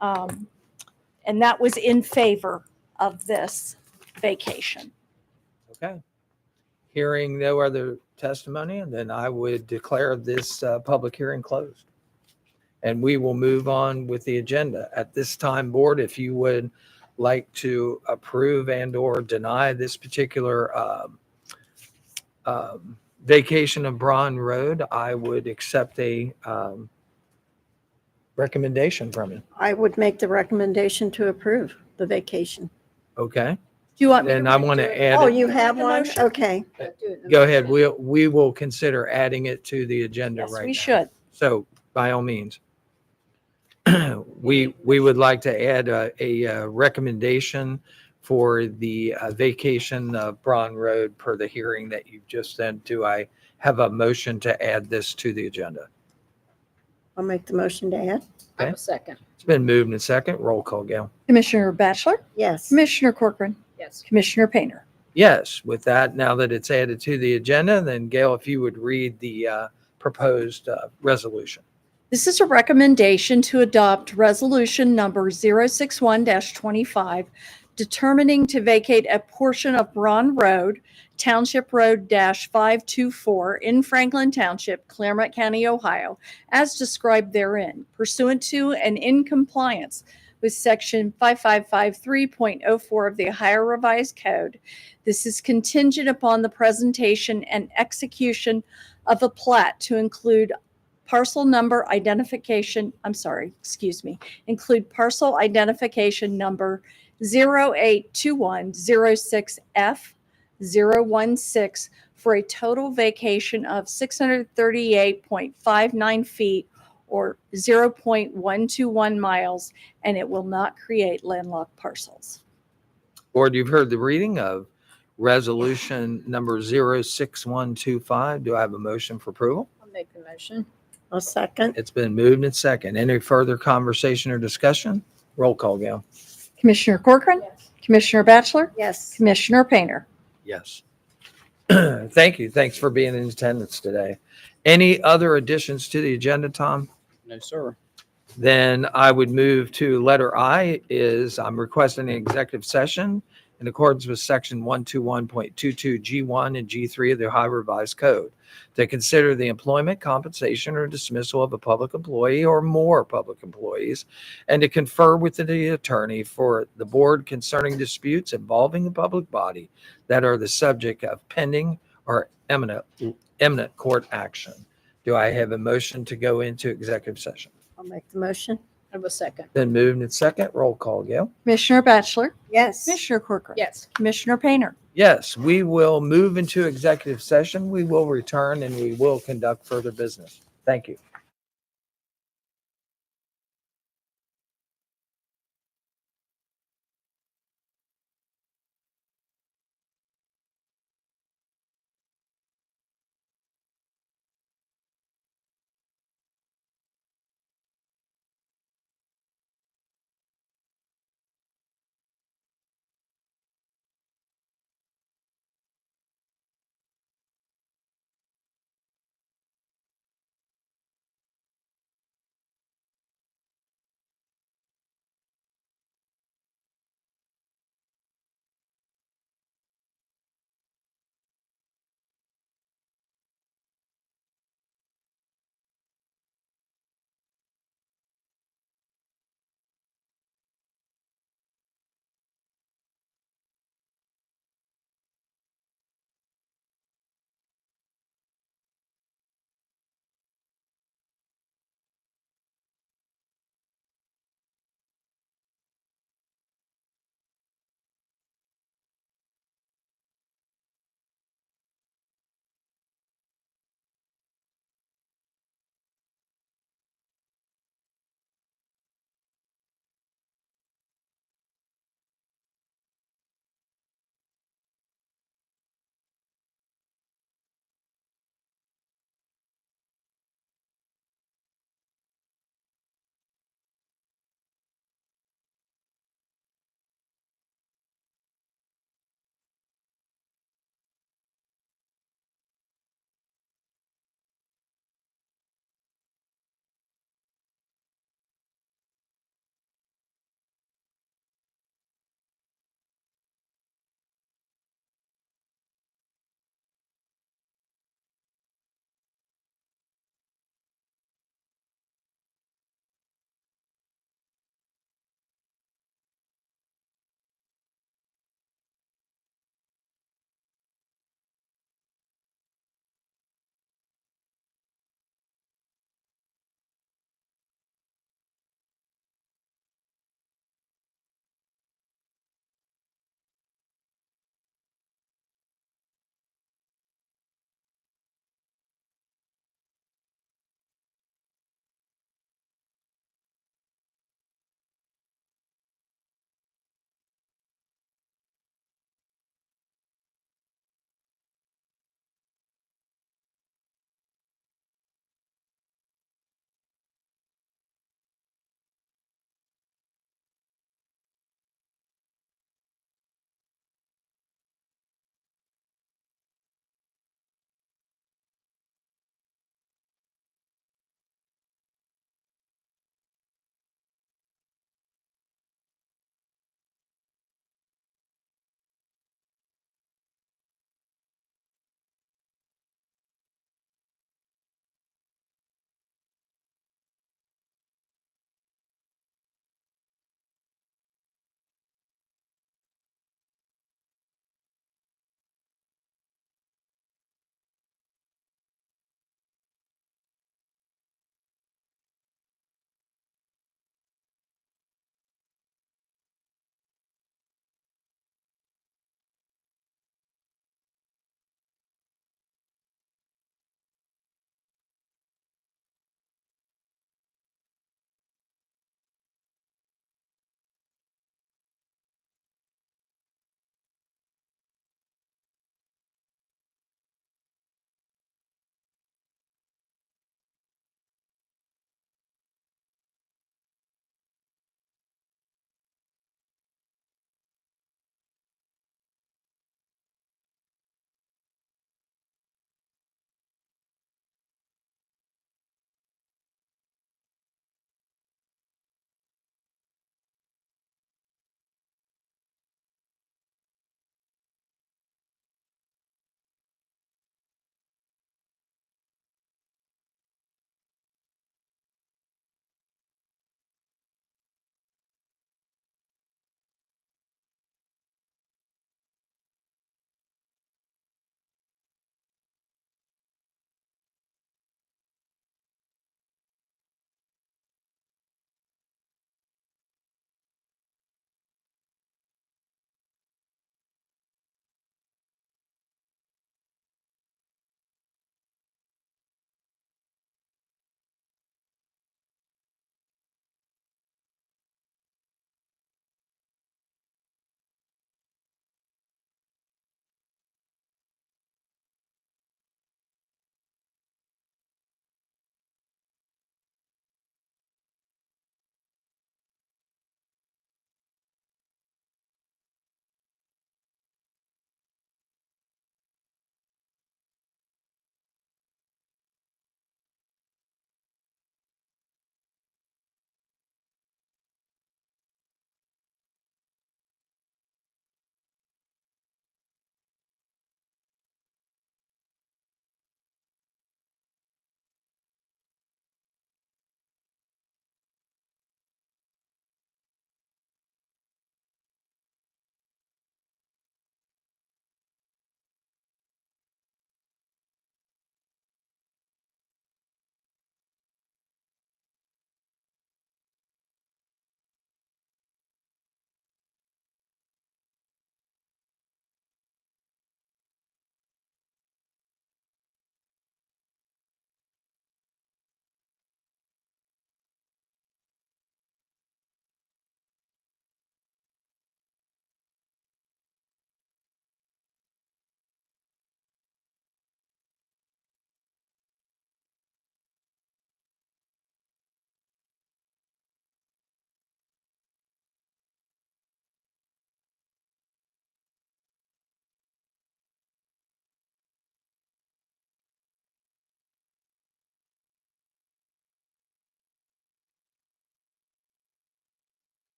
[SPEAKER 4] And that was in favor of this vacation.
[SPEAKER 1] Okay. Hearing no other testimony, and then I would declare this public hearing closed. And we will move on with the agenda. At this time, board, if you would like to approve and or deny this particular vacation of Braun Road, I would accept a recommendation from you.
[SPEAKER 9] I would make the recommendation to approve the vacation.
[SPEAKER 1] Okay?
[SPEAKER 4] Do you want me
[SPEAKER 1] And
[SPEAKER 4] to
[SPEAKER 1] I
[SPEAKER 4] read
[SPEAKER 1] want
[SPEAKER 4] it?
[SPEAKER 1] to add
[SPEAKER 9] Oh,
[SPEAKER 1] it.
[SPEAKER 9] you have
[SPEAKER 4] the
[SPEAKER 9] one?
[SPEAKER 4] motion?
[SPEAKER 9] Okay.
[SPEAKER 1] Go ahead. We will consider adding it to the agenda
[SPEAKER 4] Yes,
[SPEAKER 1] right
[SPEAKER 4] we
[SPEAKER 1] now.
[SPEAKER 4] should.
[SPEAKER 1] So by all means, we would like to add a recommendation for the vacation of Braun Road per the hearing that you've just said. Do I have a motion to add this to the agenda?
[SPEAKER 9] I'll make the motion to add.
[SPEAKER 8] I have
[SPEAKER 1] Okay.
[SPEAKER 8] a second.
[SPEAKER 1] It's been moved and second. Roll call, Gail.
[SPEAKER 4] Commissioner Batchelor,
[SPEAKER 9] Yes.
[SPEAKER 4] Commissioner Corcoran,
[SPEAKER 8] Yes.
[SPEAKER 4] Commissioner Painter.
[SPEAKER 1] Yes, with that, now that it's added to the agenda, then Gail, if you would read the proposed resolution.
[SPEAKER 4] This is a recommendation to adopt resolution number 061-25, determining to vacate a portion of Braun Road, Township Road -524 in Franklin Township, Clermont County, Ohio, as described therein, pursuant to and in compliance with section 5553.04 of the Ohio Revised Code. This is contingent upon the presentation and execution of a plat to include parcel number identification, include parcel identification number 082106F016 for a total vacation of 638.59 feet or 0.121 miles, and it will not create landlocked parcels.
[SPEAKER 1] Board, you've heard the reading of resolution number 06125. Do I have a motion for approval?
[SPEAKER 8] I'll make the motion.
[SPEAKER 9] A second.
[SPEAKER 1] It's been moved and second. Any further conversation or discussion? Roll call, Gail.
[SPEAKER 4] Commissioner Corcoran, Commissioner Batchelor,
[SPEAKER 9] Yes.
[SPEAKER 4] Commissioner Painter.
[SPEAKER 1] Yes. Thank you. Thanks for being in attendance today. Any other additions to the agenda, Tom?
[SPEAKER 19] No, sir.
[SPEAKER 1] Then I would move to letter I is I'm requesting an executive session in accordance with section 121.22 G1 and G3 of the Ohio Revised Code to consider the employment, compensation, or dismissal of a public employee or more public employees, and to confer with the attorney for the board concerning disputes involving the public body that are the subject of pending or imminent court action. Do I have a motion to go into executive session?
[SPEAKER 9] I'll make the motion.
[SPEAKER 8] I have a second.
[SPEAKER 1] Then moved and second. Roll call, Gail.
[SPEAKER 4] Commissioner Batchelor,
[SPEAKER 9] Yes.
[SPEAKER 4] Commissioner Corcoran.
[SPEAKER 8] Yes.
[SPEAKER 4] Commissioner Painter.
[SPEAKER 1] Yes, we will move into executive session. We will return and we will conduct further business. Thank you.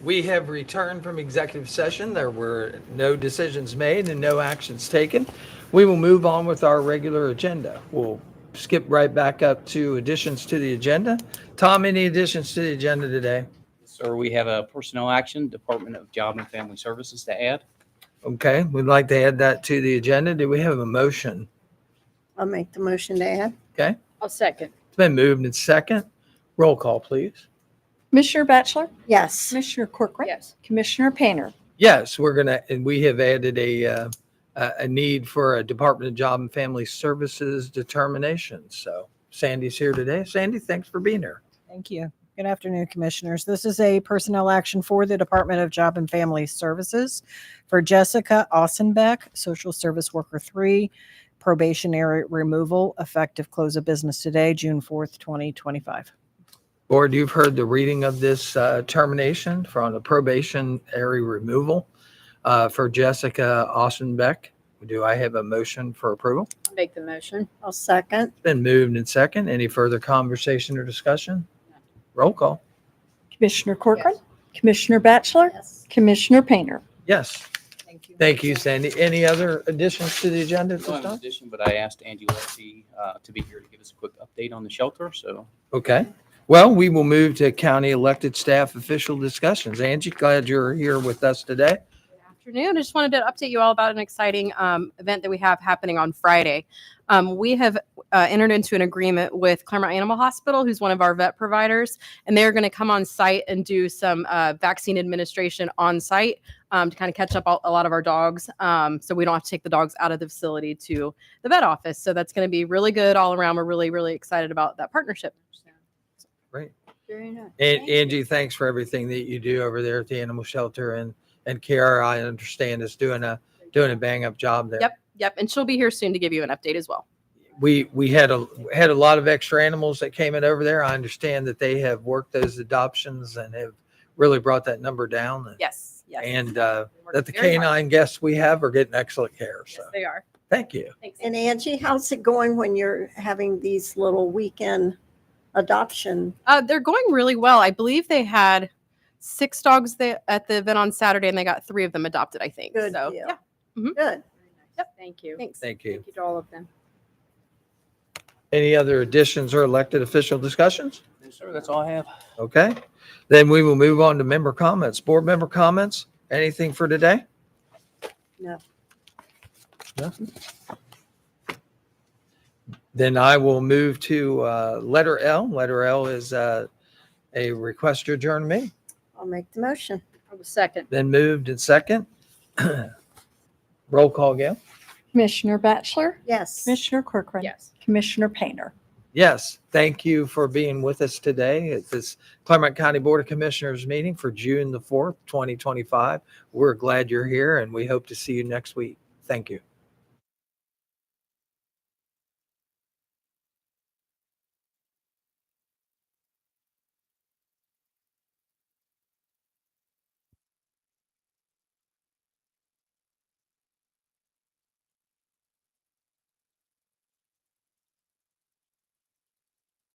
[SPEAKER 1] We have returned from executive session. There were no decisions made and no actions taken. We will move on with our regular agenda. We'll skip right back up to additions to the agenda. Tom, any additions to the agenda today?
[SPEAKER 19] Sir, we have a personnel action, Department of Job and Family Services to add.
[SPEAKER 1] Okay, we'd like to add that to the agenda. Do we have a motion?
[SPEAKER 9] I'll make the motion to add.
[SPEAKER 1] Okay,
[SPEAKER 8] I'll second.
[SPEAKER 1] it's been moved and second. Roll call, please.
[SPEAKER 4] Commissioner Batchelor?
[SPEAKER 9] Yes.
[SPEAKER 4] Commissioner Corcoran?
[SPEAKER 8] Yes.
[SPEAKER 4] Commissioner Painter?
[SPEAKER 1] Yes, and we have added a need for a Department of Job and Family Services determination. So Sandy's here today. Sandy, thanks for being here.
[SPEAKER 2] Thank you. Good afternoon, Commissioners. This is a personnel action for the Department of Job and Family Services for Jessica Ossenbeck, Social Service Worker 3, probationary removal, effective close of business today, June 4th, 2025.
[SPEAKER 1] Board, you've heard the reading of this termination from the probationary removal for Jessica Ossenbeck. Do I have a motion for approval?
[SPEAKER 8] I'll make the motion.
[SPEAKER 9] I'll second.
[SPEAKER 1] It's been moved and second. Any further conversation or discussion? Roll call.
[SPEAKER 4] Commissioner Corcoran? Commissioner Batchelor?
[SPEAKER 9] Yes.
[SPEAKER 4] Commissioner Painter?
[SPEAKER 1] Yes. Thank you, Sandy. Any other additions to the agenda at
[SPEAKER 19] No
[SPEAKER 1] this
[SPEAKER 19] in
[SPEAKER 1] time?
[SPEAKER 19] addition, but I asked Angie Lacey to be here to give us a quick update on the shelter. So
[SPEAKER 1] Okay. Well, we will move to county elected staff official discussions. Angie, glad you're here with us today.
[SPEAKER 22] Afternoon. I just wanted to update you all about an exciting event that we have happening on Friday. We have entered into an agreement with Clermont Animal Hospital, who's one of our vet providers, and they're going to come on site and do some vaccine administration on site to kind of catch up a lot of our dogs, so we don't have to take the dogs out of the facility to the vet office. So that's going to be really good all around. We're really, really excited about that partnership.
[SPEAKER 1] Great.
[SPEAKER 8] Very nice.
[SPEAKER 1] Angie, thanks for everything that you do over there at the animal shelter, and Kara, I understand, is doing a bang up job there.
[SPEAKER 22] Yep. And she'll be here soon to give you an update as well.
[SPEAKER 1] We had a lot of extra animals that came in over there. I understand that they have worked those adoptions and have really brought that number down.
[SPEAKER 22] Yes.
[SPEAKER 1] And that the
[SPEAKER 22] very hard.
[SPEAKER 1] canine guests we have are getting excellent care. So
[SPEAKER 22] Yes, they are.
[SPEAKER 1] thank you.
[SPEAKER 22] Thanks.
[SPEAKER 9] And Angie, how's it going when you're having these little weekend adoption?
[SPEAKER 22] They're going really well. I believe they had 6 dogs at the event on Saturday, and they got 3 of them adopted, I think.
[SPEAKER 9] Good
[SPEAKER 22] So,
[SPEAKER 9] deal.
[SPEAKER 22] yeah. Mhm.
[SPEAKER 9] Good.
[SPEAKER 22] Yep.
[SPEAKER 8] Thank you.
[SPEAKER 22] Thanks.
[SPEAKER 1] Thank you.
[SPEAKER 8] Thank you to all of them.
[SPEAKER 1] Any other additions or elected official discussions?
[SPEAKER 19] yes, sir, that's all I have.
[SPEAKER 1] Okay. Then we will move on to member comments. Board member comments? Anything for today?
[SPEAKER 9] No.
[SPEAKER 1] Nothing. Then I will move to letter L. Letter L is a request to adjourn meeting.
[SPEAKER 9] I'll make the motion.
[SPEAKER 8] I was second.
[SPEAKER 1] Then moved and second. Roll call again.
[SPEAKER 4] Commissioner Batchelor?
[SPEAKER 9] Yes.
[SPEAKER 4] Commissioner Corcoran?
[SPEAKER 8] Yes.
[SPEAKER 4] Commissioner Painter?
[SPEAKER 1] Yes, thank you for being with us today at this Clermont County Board of Commissioners meeting for June the 4th, 2025. We're glad you're here and we hope to see you next week. Thank you.